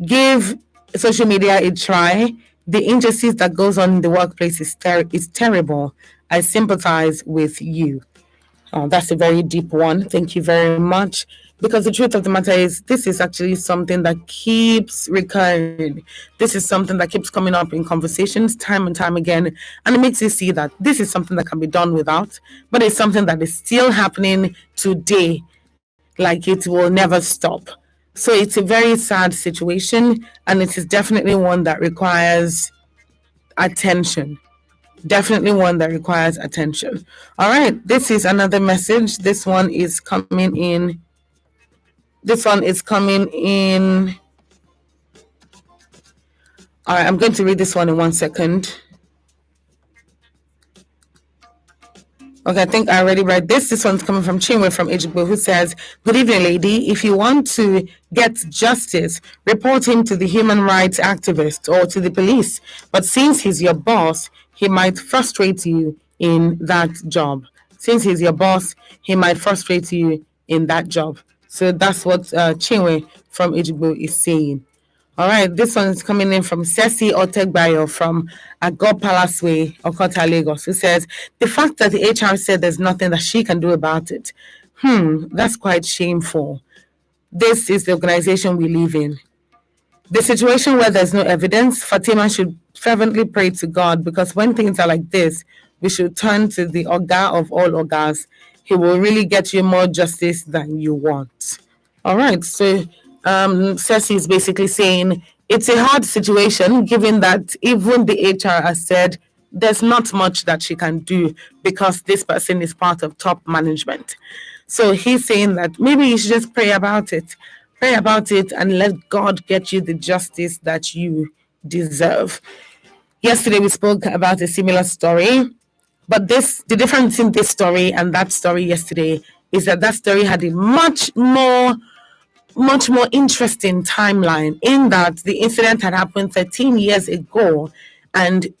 Give social media a try. The injustice that goes on in the workplace is terrible. I sympathize with you. Oh, that's a very deep one. Thank you very much. Because the truth of the matter is, this is actually something that keeps recurring. This is something that keeps coming up in conversations time and time again. And it makes you see that this is something that can be done without, but it's something that is still happening today, like it will never stop. So it's a very sad situation, and it is definitely one that requires attention. Definitely one that requires attention. All right, this is another message. This one is coming in. All right, I'm going to read this one in 1 second. Okay, I think I already read this. This one's coming from Chinwe from Ejigbo, who says, good evening, lady. If you want to get justice, report him to the human rights activist or to the police. But since he's your boss, he might frustrate you in that job. Since he's your boss, he might frustrate you in that job. So that's what Chinwe from Ejigbo is saying. All right, this one is coming in from Ceci Otegbayo from Agor Palace Way, Okota, Lagos, who says, the fact that the HR said there's nothing that she can do about it, that's quite shameful. This is the organization we live in. The situation where there's no evidence, Fatima should fervently pray to God, because when things are like this, we should turn to the Oga of all Ogas. He will really get you more justice than you want. All right, so Ceci is basically saying it's a hard situation, given that even the HR has said there's not much that she can do because this person is part of top management. So he's saying that maybe you should just pray about it and let God get you the justice that you deserve. Yesterday we spoke about a similar story, but the difference in this story and that story yesterday is that story had a much more interesting timeline, in that the incident had happened 13 years ago, and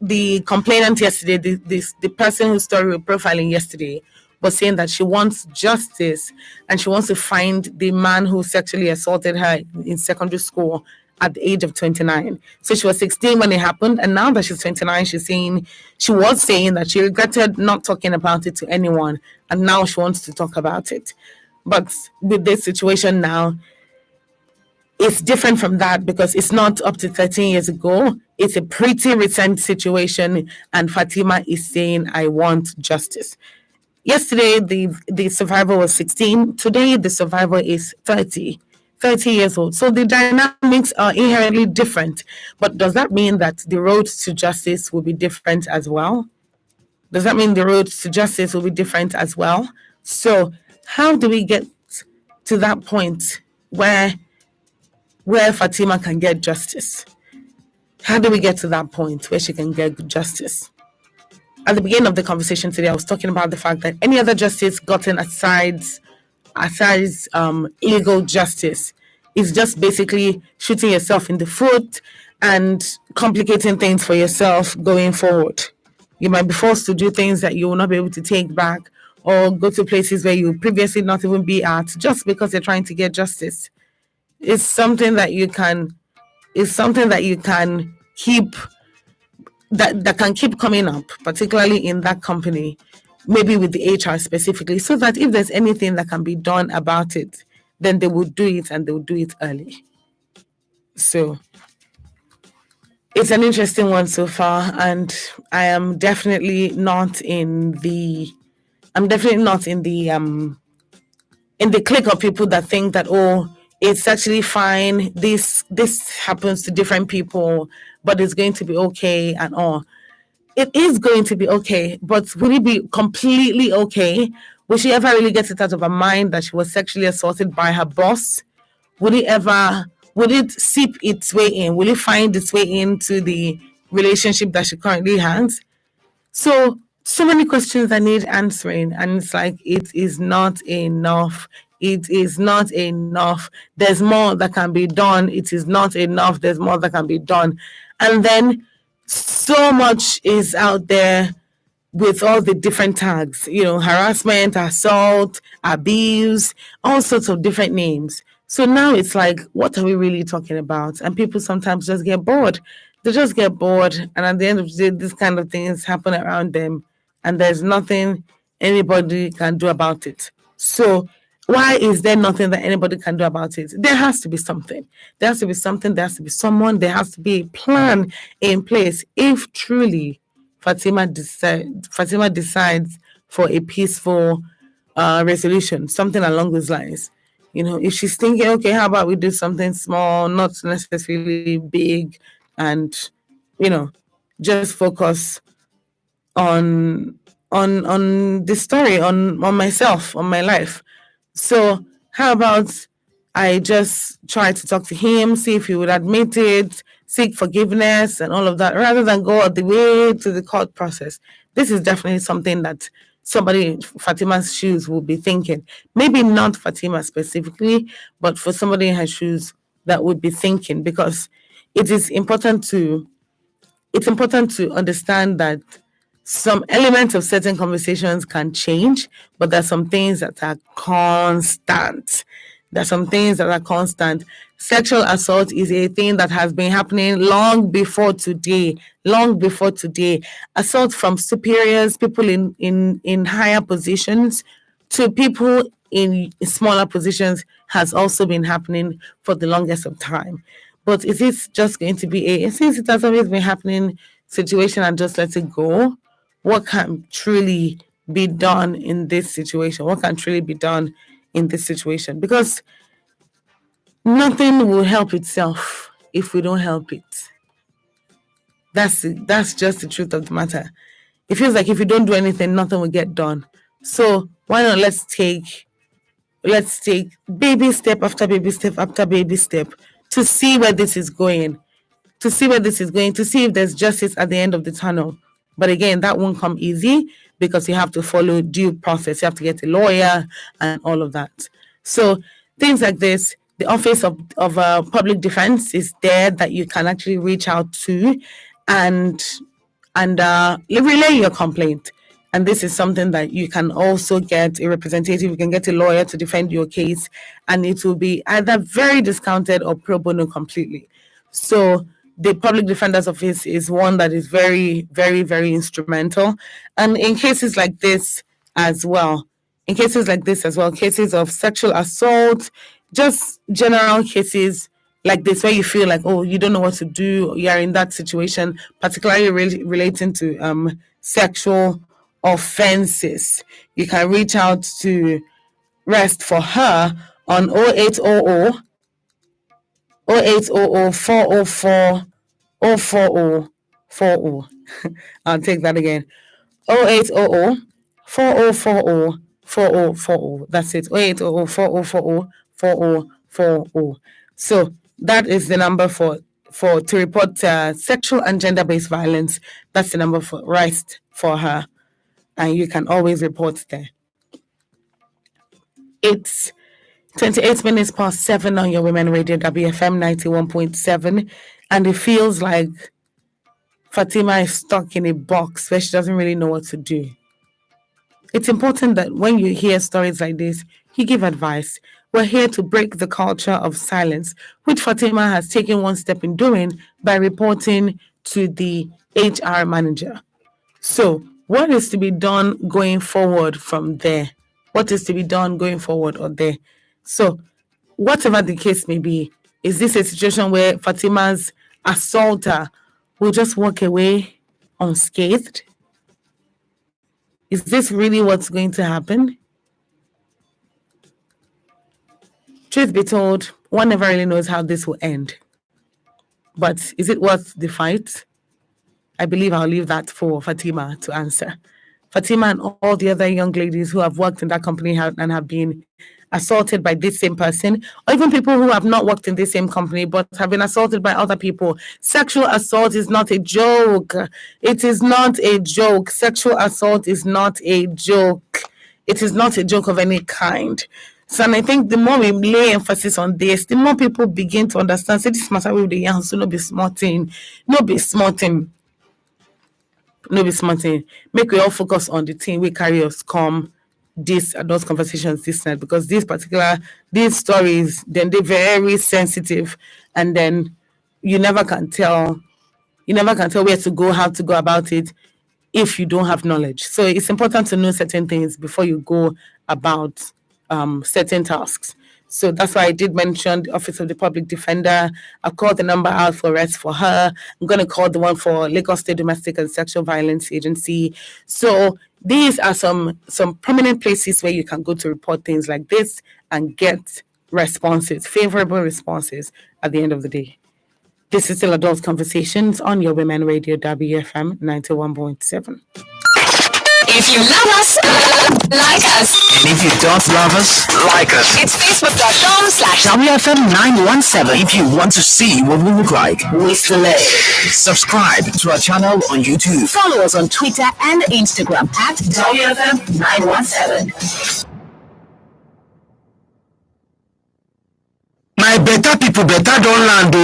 the complainant yesterday, the person whose story we were profiling yesterday, was saying that she wants justice and she wants to find the man who sexually assaulted her in secondary school at the age of 29. So she was 16 when it happened, and now that she's 29, she was saying that she regretted not talking about it to anyone, and now she wants to talk about it. But with this situation now, it's different from that, because it's not up to 13 years ago. It's a pretty recent situation, and Fatima is saying, I want justice. Yesterday, the survivor was 16. Today, the survivor is 30 years old. So the dynamics are inherently different. But does that mean that the road to justice will be different as well? So how do we get to that point where Fatima can get justice? How do we get to that point where she can get justice? At the beginning of the conversation today, I was talking about the fact that any other justice gotten aside illegal justice is just basically shooting yourself in the foot and complicating things for yourself going forward. You might be forced to do things that you will not be able to take back, or go to places where you previously not even be at, just because you're trying to get justice. It's something that you can keep, that can keep coming up, particularly in that company, maybe with the HR specifically, so that if there's anything that can be done about it, then they will do it, and they will do it early. So it's an interesting one so far, and I am definitely not in the clique of people that think that, oh, it's actually fine, this happens to different people, but it's going to be okay and all. It is going to be okay, but will it be completely okay? Will she ever really get it out of her mind that she was sexually assaulted by her boss? Would it seep its way in? Will it find its way into the relationship that she currently has? So many questions that need answering, and it's like, it is not enough. It is not enough. There's more that can be done. It is not enough. There's more that can be done. And then so much is out there with all the different tags, harassment, assault, abuse, all sorts of different names. So now it's like, what are we really talking about? And people sometimes just get bored. They just get bored. And at the end of the day, this kind of things happen around them, and there's nothing anybody can do about it. So why is there nothing that anybody can do about it? There has to be something. There has to be something. There has to be someone. There has to be a plan in place. If truly Fatima decides for a peaceful resolution, something along those lines. If she's thinking, okay, how about we do something small, not necessarily big, and just focus on this story, on myself, on my life. So how about I just try to talk to him, see if he would admit it, seek forgiveness and all of that, rather than go all the way to the court process. This is definitely something that somebody in Fatima's shoes will be thinking. Maybe not Fatima specifically, but for somebody in her shoes that would be thinking, because it's important to understand that some elements of certain conversations can change, but there's some things that are constant. Sexual assault is a thing that has been happening long before today. Assault from superiors, people in higher positions, to people in smaller positions has also been happening for the longest of time. But is it just going to be since it has always been happening situation and just let it go? What can truly be done in this situation? Because nothing will help itself if we don't help it. That's just the truth of the matter. It feels like if you don't do anything, nothing will get done. So why not let's take baby step after baby step after baby step to see where this is going, to see if there's justice at the end of the tunnel. But again, that won't come easy, because you have to follow due process. You have to get a lawyer and all of that. So things like this, the Office of Public Defense is there that you can actually reach out to and relay your complaint. And this is something that you can also get a representative. You can get a lawyer to defend your case, and it will be either very discounted or pro bono completely. So the Public Defender's Office is one that is very, very, very instrumental. And in cases like this as well, cases of sexual assault, just general cases like this where you feel like, oh, you don't know what to do, you're in that situation, particularly relating to sexual offenses, you can reach out to Rest for Her on 0800 404 04040. I'll take that again. 0800 4040 4040. That's it. 0800 4040 4040. So that is the number to report sexual and gender-based violence. That's the number for Rest for Her, and you can always report there. It's 28 minutes past 7 on your Women Radio WFM 91.7, and it feels like Fatima is stuck in a box where she doesn't really know what to do. It's important that when you hear stories like this, you give advice. We're here to break the culture of silence, which Fatima has taken one step in doing by reporting to the HR manager. So, what is to be done going forward from there? What is to be done going forward or there? So, whatever the case may be, is this a situation where Fatima's assaulter will just walk away unscathed? Is this really what's going to happen? Truth be told, one never really knows how this will end. But is it worth the fight? I believe I'll leave that for Fatima to answer. Fatima and all the other young ladies who have worked in that company and have been assaulted by this same person, or even people who have not worked in this same company but have been assaulted by other people. Sexual assault is not a joke. It is not a joke. Sexual assault is not a joke. It is not a joke of any kind. So, and I think the more we lay emphasis on this, the more people begin to understand. Say this matter with the young, so no be smarting. Make we all focus on the thing we carry us come these adult conversations this night, because these stories, then they're very sensitive, and then you never can tell where to go, how to go about it if you don't have knowledge. So it's important to know certain things before you go about certain tasks. So that's why I did mention the Office of the Public Defender. I've called the number out for arrest for her. I'm going to call the one for Lagos State Domestic and Sexual Violence Agency. So these are some prominent places where you can go to report things like this and get responses, favorable responses at the end of the day. This is still Adult Conversations on your Women Radio WFM 91.7. If you love us, like us. And if you don't love us, like us. It's facebook.com/WFM917. If you want to see what we look like, we select. subscribe to our channel on YouTube. Follow us on Twitter and Instagram at WFM917. My better people better don't land.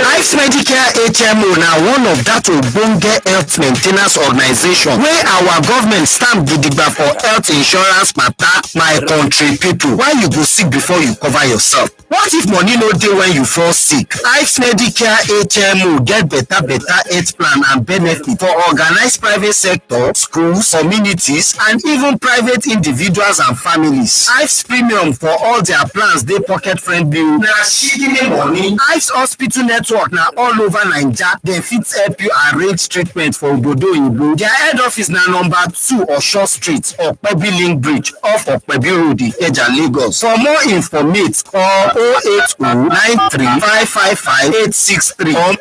Life Medicare HMO now one of that ogbonge health maintenance organization where our government stamp gidigba for health insurance matter. My country people, why you go sick before you cover yourself? What if money no dey when you fall sick? Life Medicare HMO get better health plan and benefit for organized private sector, schools, communities, and even private individuals and families. Life's premium for all their plans dey pocket friendly. Na shikini money. Life's hospital network na all over Naija. Dem fit help you arrange treatment for obodo oyibo. Their head office na number 2 Osho Street, Okpebi Link Bridge off Okpebi Road, Ikeja, Lagos. For more information, call 080-93-555-863 or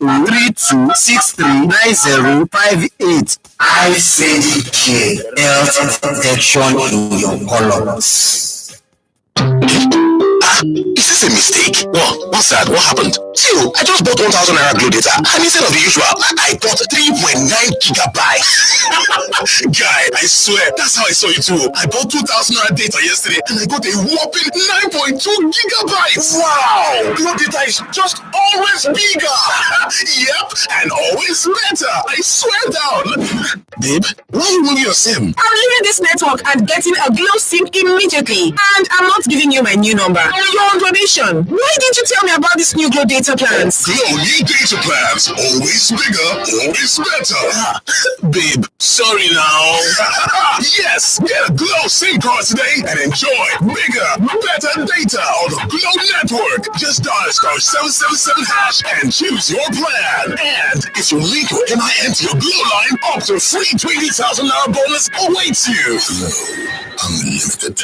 080-3263-9058. I say care, health protection in your columns. Is this a mistake? What's that? What happened? See, I just bought 1,000 Naira Glow data, and instead of the usual, I got 3.9 gigabytes. Guy, I swear, that's how I saw you too. I bought 2,000 Naira data yesterday, and I got a whopping 9.2 gigabytes. Wow! Glow data is just always bigger. Yep, and always better. I swear down. Babe, why are you moving your SIM? I'm leaving this network and getting a Glow SIM immediately. And I'm not giving you my new number. You're on donation. Why didn't you tell me about this new Glow data plans? Glow new data plans. Always bigger, always better. Babe, sorry now. Yes, get a Glow SIM card today and enjoy bigger, better data on the Glow network. Just dial *777# and choose your plan. And if you link your NIN to your Glow line, up to free 20,000 Naira bonus awaits you. Glow Unlimited.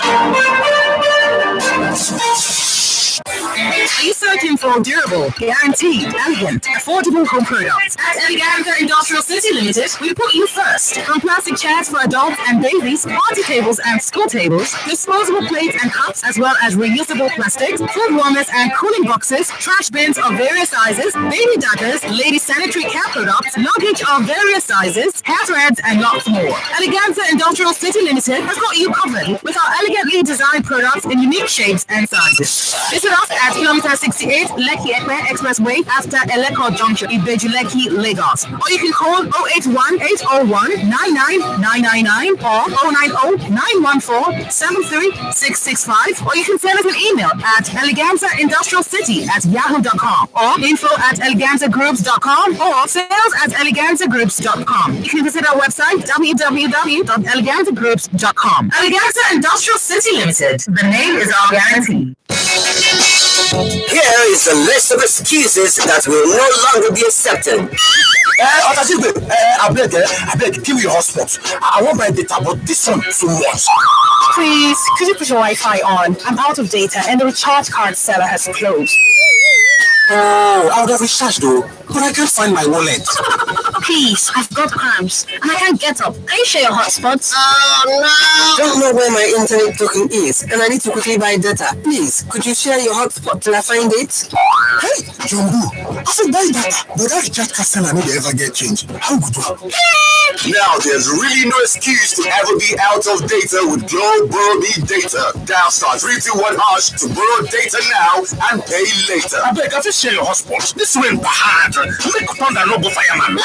Are you searching for durable, guaranteed, elegant, affordable home products? At Eleganza Industrial City Limited, we put you first. From plastic chairs for adults and babies, party tables and school tables, disposable plates and cups, as well as reusable plastics, food warmers and cooling boxes, trash bins of various sizes, baby diapers, lady sanitary care products, luggage of various sizes, hair threads, and lots more. Eleganza Industrial City Limited has got you covered covered with our elegantly designed products in unique shapes and sizes. Visit us at kilometer 68 Lekki Ekpe Expressway after Eleko Junction, Ibeju Lekki, Lagos. Or you can call 081 801 99999 or 090 914 73665. Or you can send us an email at eleganzaindustrialcity@yahoo.com or info@eleganzagroups.com or sales@eleganzagroups.com. You can visit our website www.eleganzagroups.com. Eleganza Industrial City Limited. The name is our guarantee. Here is a list of excuses that will no longer be accepted. I beg, give me your hotspot. I want my data, but this one too much. Please, could you put your Wi-Fi on? I'm out of data and the recharge card seller has closed. Oh, I would have recharged though, but I can't find my wallet. Please, I've got cramps and I can't get up. Can you share your hotspots? Oh no! Don't know where my internet token is, and I need to quickly buy data. Please, could you share your hotspot till I find it? Hey, Jumbo, I said buy data, but that recharge card seller no dey ever get change. How good you? Now there's really no excuse to ever be out of data with Glow Borrow Me Data. Dial *321# to borrow data now and pay later. I beg, I just share your hotspot. This way bad. Make thunder no go fireman. The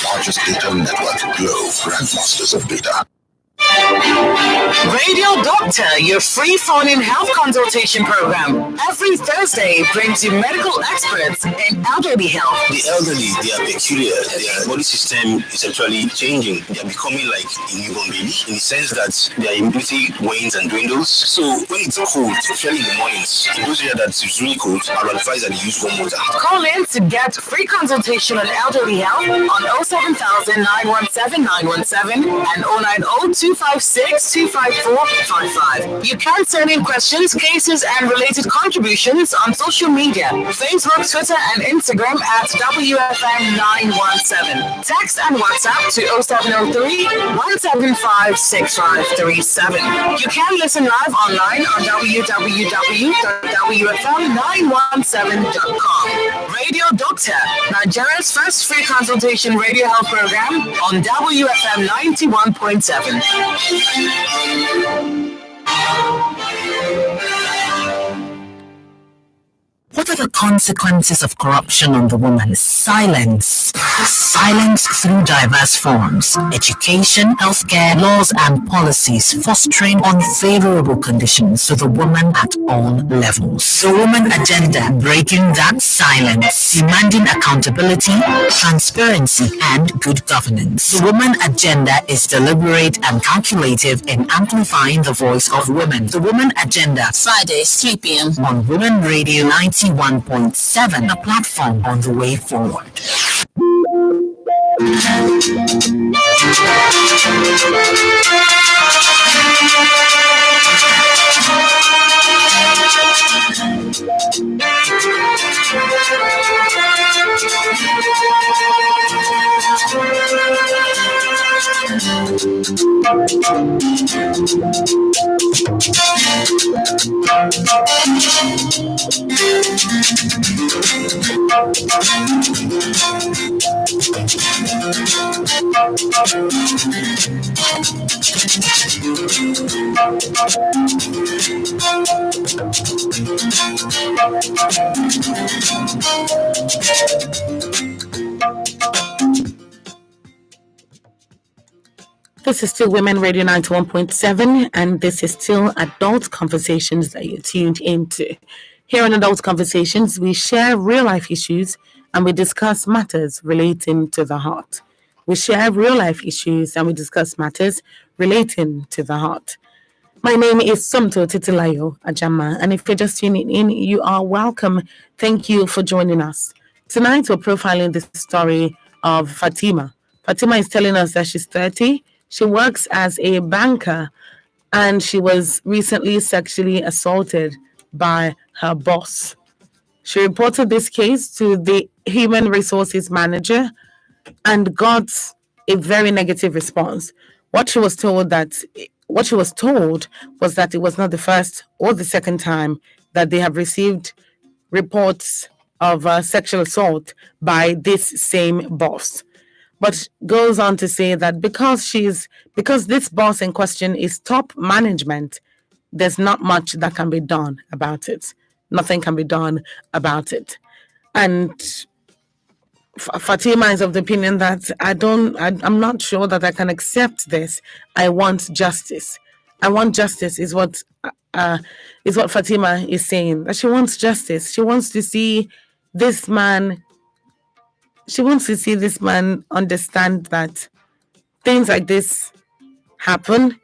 largest data network, Glow, grandmasters of data. Radio Doctor, your free phone-in health consultation program. Every Thursday brings you medical experts in elderly health. The elderly, they are peculiar. Their body system is actually changing. They are becoming like a newborn baby in the sense that their immunity wanes and dwindles. So when it's cold, especially in the mornings, in those areas that it's really cold, I would advise that you use warm water. Call in to get free consultation on elderly health on 07000 917 917 and 090 256-25455. You can send in questions, cases, and related contributions on social media, Facebook, Twitter, and Instagram at WFM917. Text and WhatsApp to 0703-175-6537. You can listen live online on www.wfm917.com. Radio Doctor, Nigeria's first free consultation radio health program on WFM 91.7. What are the consequences of corruption on the woman? Silence. Silence through diverse forms. Education, healthcare, laws and policies fostering unfavorable conditions to the woman at all levels. The woman agenda, breaking that silence, demanding accountability, transparency and good governance. The woman agenda is deliberate and calculative in amplifying the voice of women. The woman agenda, Fridays 3 p.m. on Women Radio 91.7, a platform on the way forward. This is still Women Radio 91.7, and this is still Adult Conversations that you're tuned into. Here on Adult Conversations, we share real-life issues and we discuss matters relating to the heart. We share real-life issues and we discuss matters relating to the heart. My name is Somto Titilayo Ajama, and if you're just tuning in, you are welcome. Thank you for joining us. Tonight, we're profiling the story of Fatima. Fatima is telling us that she's 30. She works as a banker, and she was recently sexually assaulted by her boss. She reported this case to the human resources manager and got a very negative response. What she was told was that it was not the first or the second time that they have received reports of sexual assault by this same boss. but goes on to say that because this boss in question is top management, there's not much that can be done about it. Nothing can be done about it. And Fatima is of the opinion that I'm not sure that I can accept this. I want justice. I want justice is what Fatima is saying. That she wants justice. She wants to see this man. She wants to see this man understand that things like this happen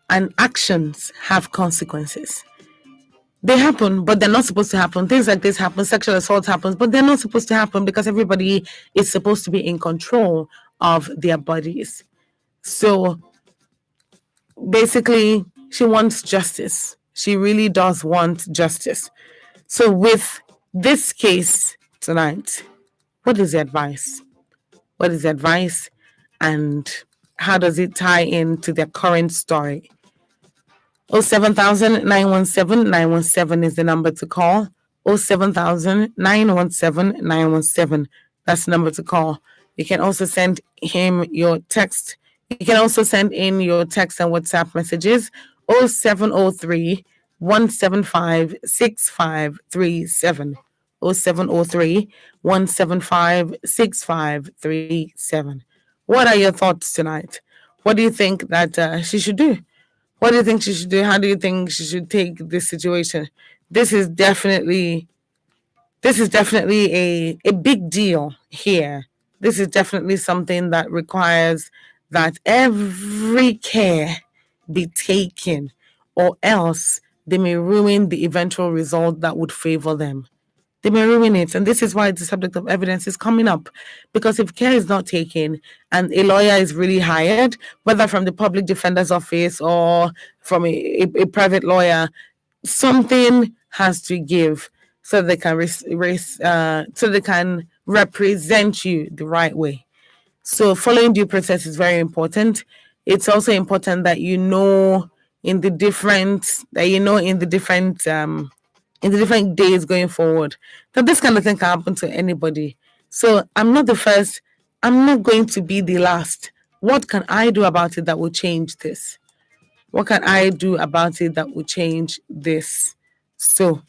and actions have consequences. They happen, but they're not supposed to happen. Things like this happen, sexual assault happens, but they're not supposed to happen because everybody is supposed to be in control of their bodies. So basically, she wants justice. She really does want justice. So with this case tonight, what is the advice? What is the advice, and how does it tie into their current story? 07000 917 917 is the number to call. 07000 917 917. That's the number to call. You can also send him your text. You can also send in your text and WhatsApp messages. 0703 175 6537. 0703 175 6537. What are your thoughts tonight? What do you think that she should do? What do you think she should do? How do you think she should take this situation? This is definitely a big deal here. This is definitely something that requires that every care be taken, or else they may ruin the eventual result that would favor them. They may ruin it. And this is why the subject of evidence is coming up. Because if care is not taken and a lawyer is really hired, whether from the public defender's office or from a private lawyer, something has to give so they can represent you the right way. So following due process is very important. It's also important that in the different days going forward, that this kind of thing can happen to anybody. So I'm not the first. I'm not going to be the last. What can I do about it that will change this? What can I do about it that will change this? So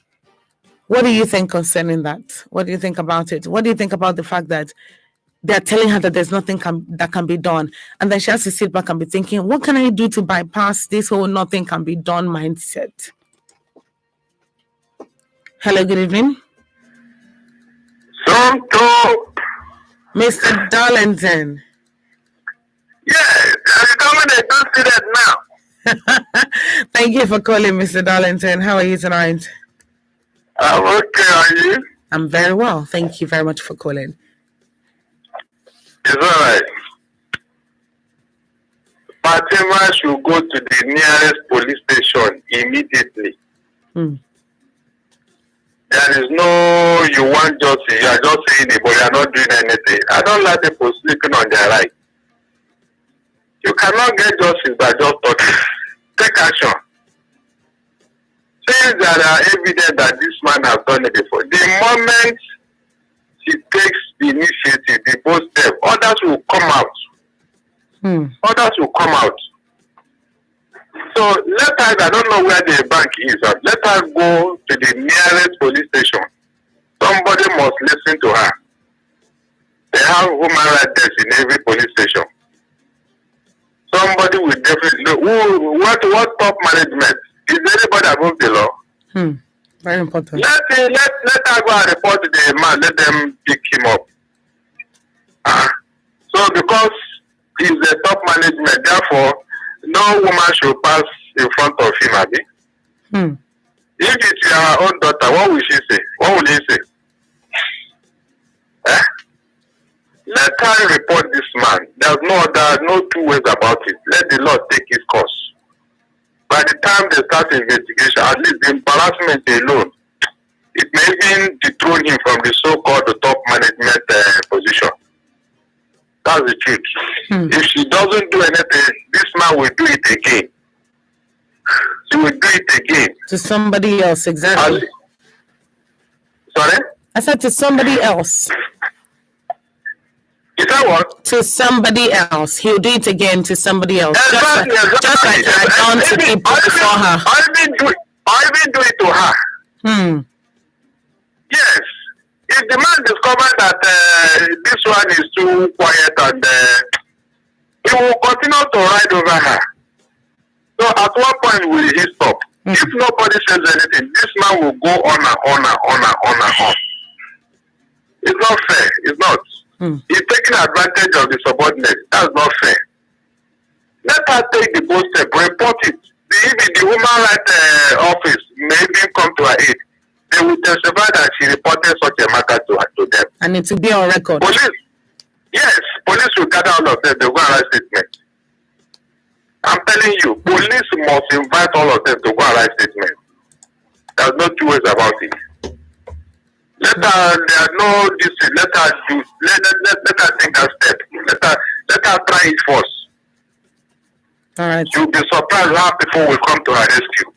what do you think concerning that? What do you think about it? What do you think about the fact that they're telling her that there's nothing that can be done, and then she has to sit back and be thinking, what can I do to bypass this whole nothing can be done mindset? Hello, good evening. Mr. Darlington. Yes, I'm coming to do that now. Thank you for calling, Mr. Darlington. How are you tonight? I'm okay, are you? I'm very well. Thank you very much for calling. It's alright. Fatima should go to the nearest police station immediately. There is no, you want justice, you are just saying it, but you are not doing anything. I don't like people sleeping on their right. You cannot get justice by just talking. Take action. Since there are evidence that this man has done it before, the moment she takes the initiative, the bold step, others will come out. Others will come out. So let us, I don't know where the bank is, let us go to the nearest police station. Somebody must listen to her. They have human rights desks in every police station. Somebody will definitely, what top management? Is anybody above the law? Very important. Let her go and report to the man, let them pick him up. So because he's the top management, therefore, no woman should pass in front of him, Abi. If it's your own daughter, what will she say? What will he say? Let her report this man. There's no two ways about it. Let the law take its course. By the time they start investigation, at least the embarrassment alone, it may even dethrone him from the so-called top management position. That's the truth. If she doesn't do anything, this man will do it again. She will do it again. To somebody else, exactly. Sorry? I said to somebody else. Is that what? To somebody else. He'll do it again to somebody else. Exactly, Just like I done to people before her. I even do it to her. Yes. If the man discovers that this one is too quiet and he will continue to ride over her. So at what point will he stop? If nobody says anything, this man will go on and on and on and on and on. It's not fair. It's not. He's taking advantage of the subordinate. That's not fair. Let her take the bold step, report it. Even the human rights office may even come to her aid. They will testify that she reported such a matter to them. And it will be on record. Police will gather all of them. They will go and write statement. I'm telling you, police must invite all of them to go and write statement. There's no two ways about it. Let her know this. Let her do. Let her take that step. Let her try it first. All right. You'll be surprised how people will come to her rescue.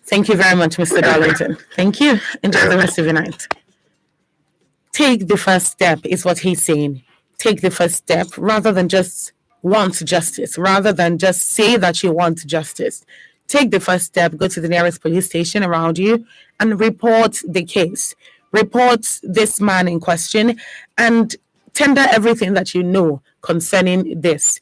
Thank you very much, Mr. Darlington. Thank you. Enjoy the rest of your night. Take the first step is what he's saying. Take the first step rather than just want justice, rather than just say that you want justice. Take the first step, go to the nearest police station around you and report the case. Report this man in question and tender everything that you know concerning this.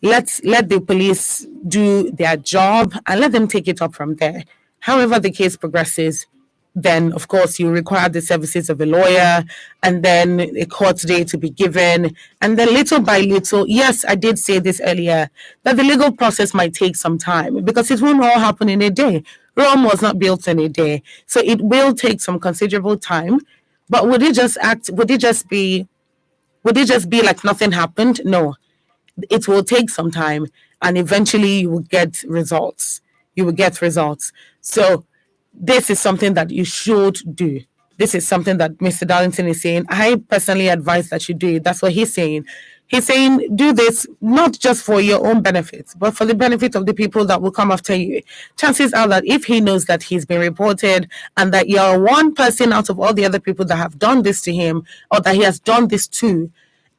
Let the police do their job and let them take it up from there. However the case progresses, then of course you require the services of a lawyer and then a court date to be given. And then little by little, yes, I did say this earlier, that the legal process might take some time because it won't all happen in a day. Rome was not built in a day. So it will take some considerable time. But would it just be like nothing happened? No. It will take some time and eventually you will get results. So this is something that you should do. This is something that Mr. Darlington is saying. I personally advise that you do it. That's what he's saying. He's saying do this not just for your own benefits, but for the benefit of the people that will come after you. Chances are that if he knows that he's been reported and that you're one person out of all the other people that have done this to him or that he has done this to,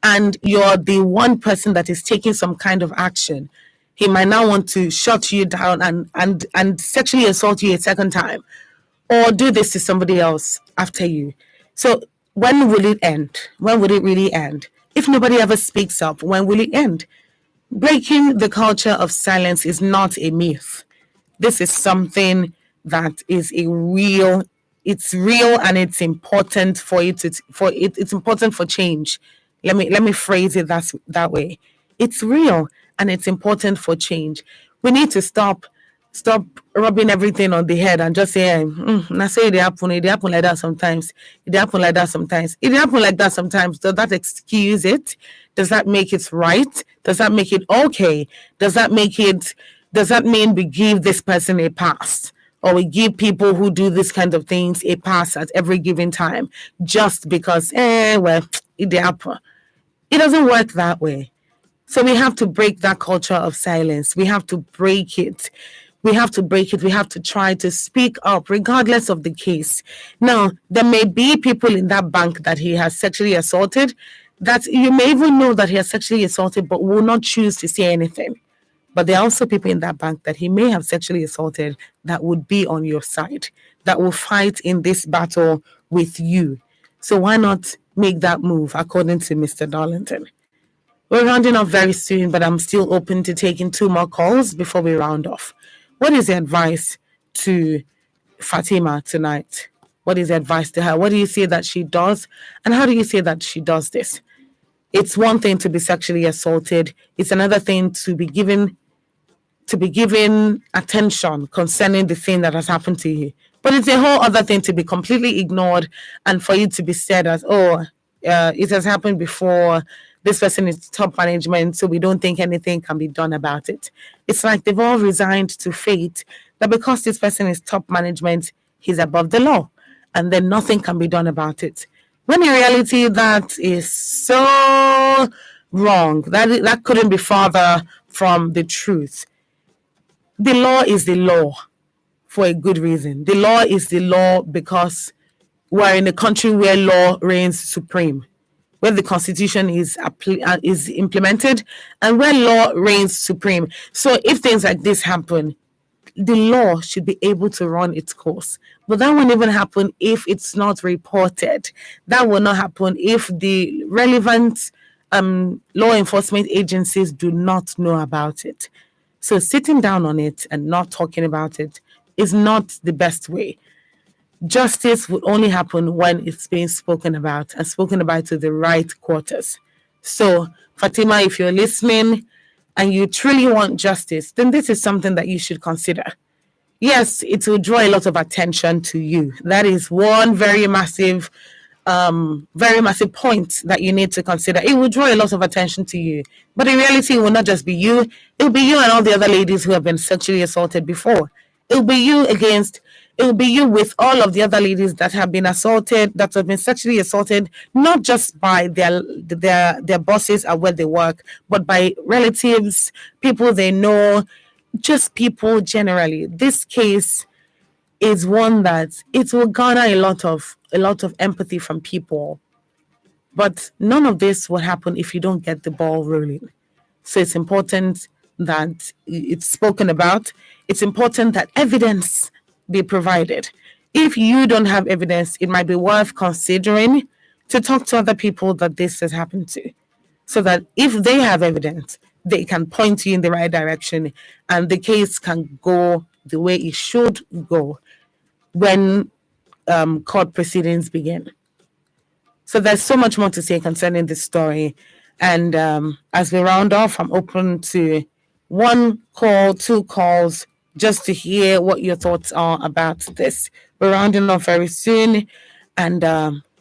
and you're the one person that is taking some kind of action, he might now want to shut you down and sexually assault you a second time or do this to somebody else after you. So when will it end? When would it really end? If nobody ever speaks up, when will it end? Breaking the culture of silence is not a myth. This is something that is it's real and it's important for it it's important for change. Let me phrase it that way. It's real and it's important for change. We need to stop rubbing everything on the head and just say, I say it happen like that sometimes. It happen like that sometimes. It happen like that sometimes. Does that excuse it? Does that make it right? Does that make it okay? Does that mean we give this person a pass? Or we give people who do this kind of things a pass at every given time just because, it happen. It doesn't work that way. So we have to break that culture of silence. We have to break it. We have to try to speak up regardless of the case. Now, there may be people in that bank that he has sexually assaulted that you may even know that he has sexually assaulted but will not choose to say anything. But there are also people in that bank that he may have sexually assaulted that would be on your side, that will fight in this battle with you. So why not make that move, according to Mr. Darlington? We're rounding off very soon, but I'm still open to taking 2 more calls before we round off. What is the advice to Fatima tonight? What is the advice to her? What do you say that she does? And how do you say that she does this? It's one thing to be sexually assaulted. It's another thing to be given attention concerning the thing that has happened to you. But it's a whole other thing to be completely ignored and for you to be said as, it has happened before. This person is top management, so we don't think anything can be done about it. It's like they've all resigned to fate that because this person is top management, he's above the law, and then nothing can be done about it. When in reality, that is so wrong. That couldn't be farther from the truth. The law is the law for a good reason. The law is the law because we're in a country where law reigns supreme. where the Constitution is implemented, and where law reigns supreme. So if things like this happen, the law should be able to run its course. But that won't even happen if it's not reported. That will not happen if the relevant law enforcement agencies do not know about it. So sitting down on it and not talking about it is not the best way. Justice would only happen when it's being spoken about, and spoken about to the right quarters. So, Fatima, if you're listening and you truly want justice, then this is something that you should consider. Yes, it will draw a lot of attention to you. That is one very massive point that you need to consider. It will draw a lot of attention to you. But in reality, it will not just be you. It will be you and all the other ladies who have been sexually assaulted before. It will be you with all of the other ladies that have been assaulted, that have been sexually assaulted, not just by their bosses at where they work, but by relatives, people they know, just people generally. This case is one that it will garner a lot of empathy from people. But none of this will happen if you don't get the ball rolling. So it's important that it's spoken about. It's important that evidence be provided. If you don't have evidence, it might be worth considering to talk to other people that this has happened to, so that if they have evidence, they can point you in the right direction and the case can go the way it should go when court proceedings begin. So there's so much more to say concerning this story. And as we round off, I'm open to one call, two calls, just to hear what your thoughts are about this. We're rounding off very soon. And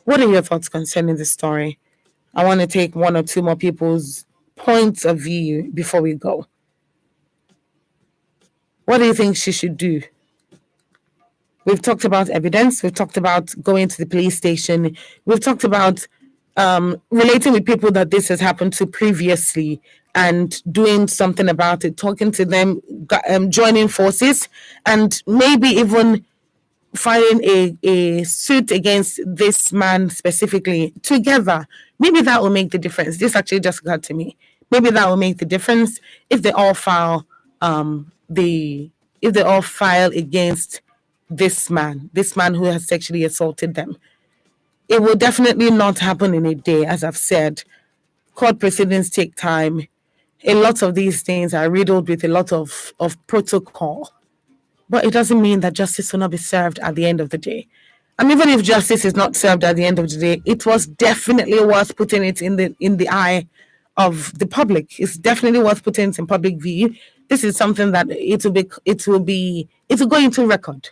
what are your thoughts concerning this story? I want to take one or two more people's points of view before we go. What do you think she should do? We've talked about evidence. We've talked about going to the police station. We've talked about relating with people that this has happened to previously and doing something about it, talking to them, joining forces, and maybe even filing a suit against this man specifically together. Maybe that will make the difference. This actually just got to me. Maybe that will make the difference if they all file against this man who has sexually assaulted them. It will definitely not happen in a day, as I've said. Court proceedings take time. A lot of these things are riddled with a lot of protocol. But it doesn't mean that justice will not be served at the end of the day. And even if justice is not served at the end of the day, it was definitely worth putting it in the eye of the public. It's definitely worth putting it in public view. This is something that it will go into record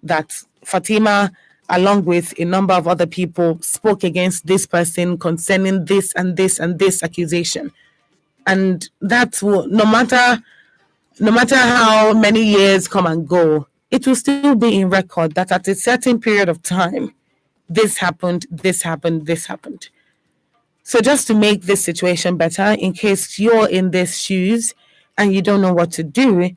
that Fatima, along with a number of other people, spoke against this person concerning this and this and this accusation. And that will, no matter how many years come and go, it will still be in record that at a certain period of time, this happened, this happened, this happened. So just to make this situation better, in case you're in these shoes and you don't know what to do,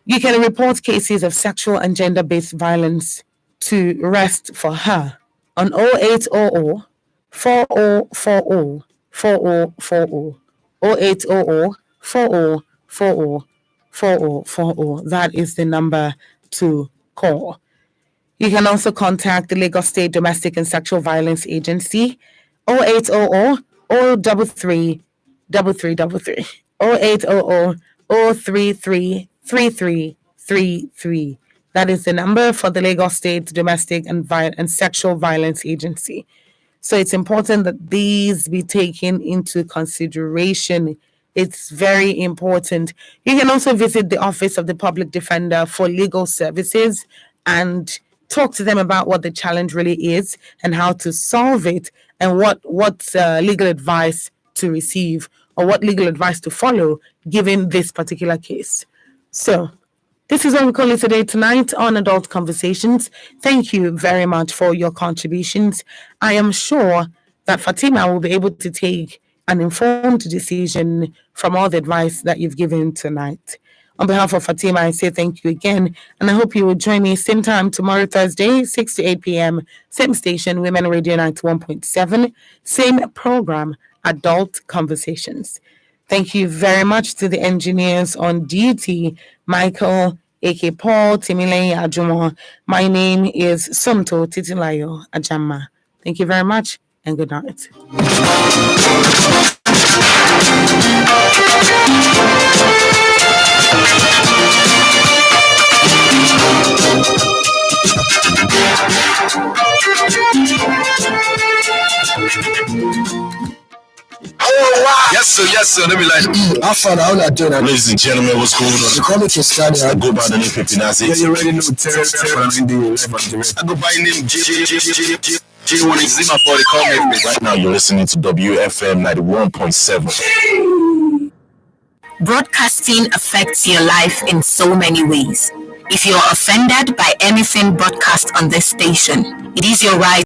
you can report cases of sexual and gender-based violence to Rest for Her on 0800 4040 4040 0800 4040 4040. That is the number to call. You can also contact the Lagos State Domestic and Sexual Violence Agency 0800 033 3333 0800 033 3333. That is the number for the Lagos State Domestic and Sexual Violence Agency. So it's important that these be taken into consideration. It's very important. You can also visit the Office of the Public Defender for Legal Services and talk to them about what the challenge really is and how to solve it, and what legal advice to receive or what legal advice to follow given this particular case. So this is what we call it tonight on Adult Conversations. Thank you very much for your contributions. I am sure that Fatima will be able to take an informed decision from all the advice that you've given tonight. On behalf of Fatima, I say thank you again, and I hope you will join me same time tomorrow, Thursday, 6 to 8 p.m., same station, Women Radio 91.7, same program, Adult Conversations. Thank you very much to the engineers on duty, Michael, A.K. Paul, Timile Ajumo. My name is Somto Titilayo Ajama. Thank you very much, and good night. Oh, wow. Yes, sir. Let me like. How far now? Not doing that. Ladies and gentlemen, what's going on? You call me Cristiano. I go by the name Pepinazi. Yeah, you already know. Terry, I go by the name J1 Exima for the comment. Right now, you're listening to WFM 91.7. Broadcasting affects your life in so many ways. If you're offended by anything broadcast on this station, it is your right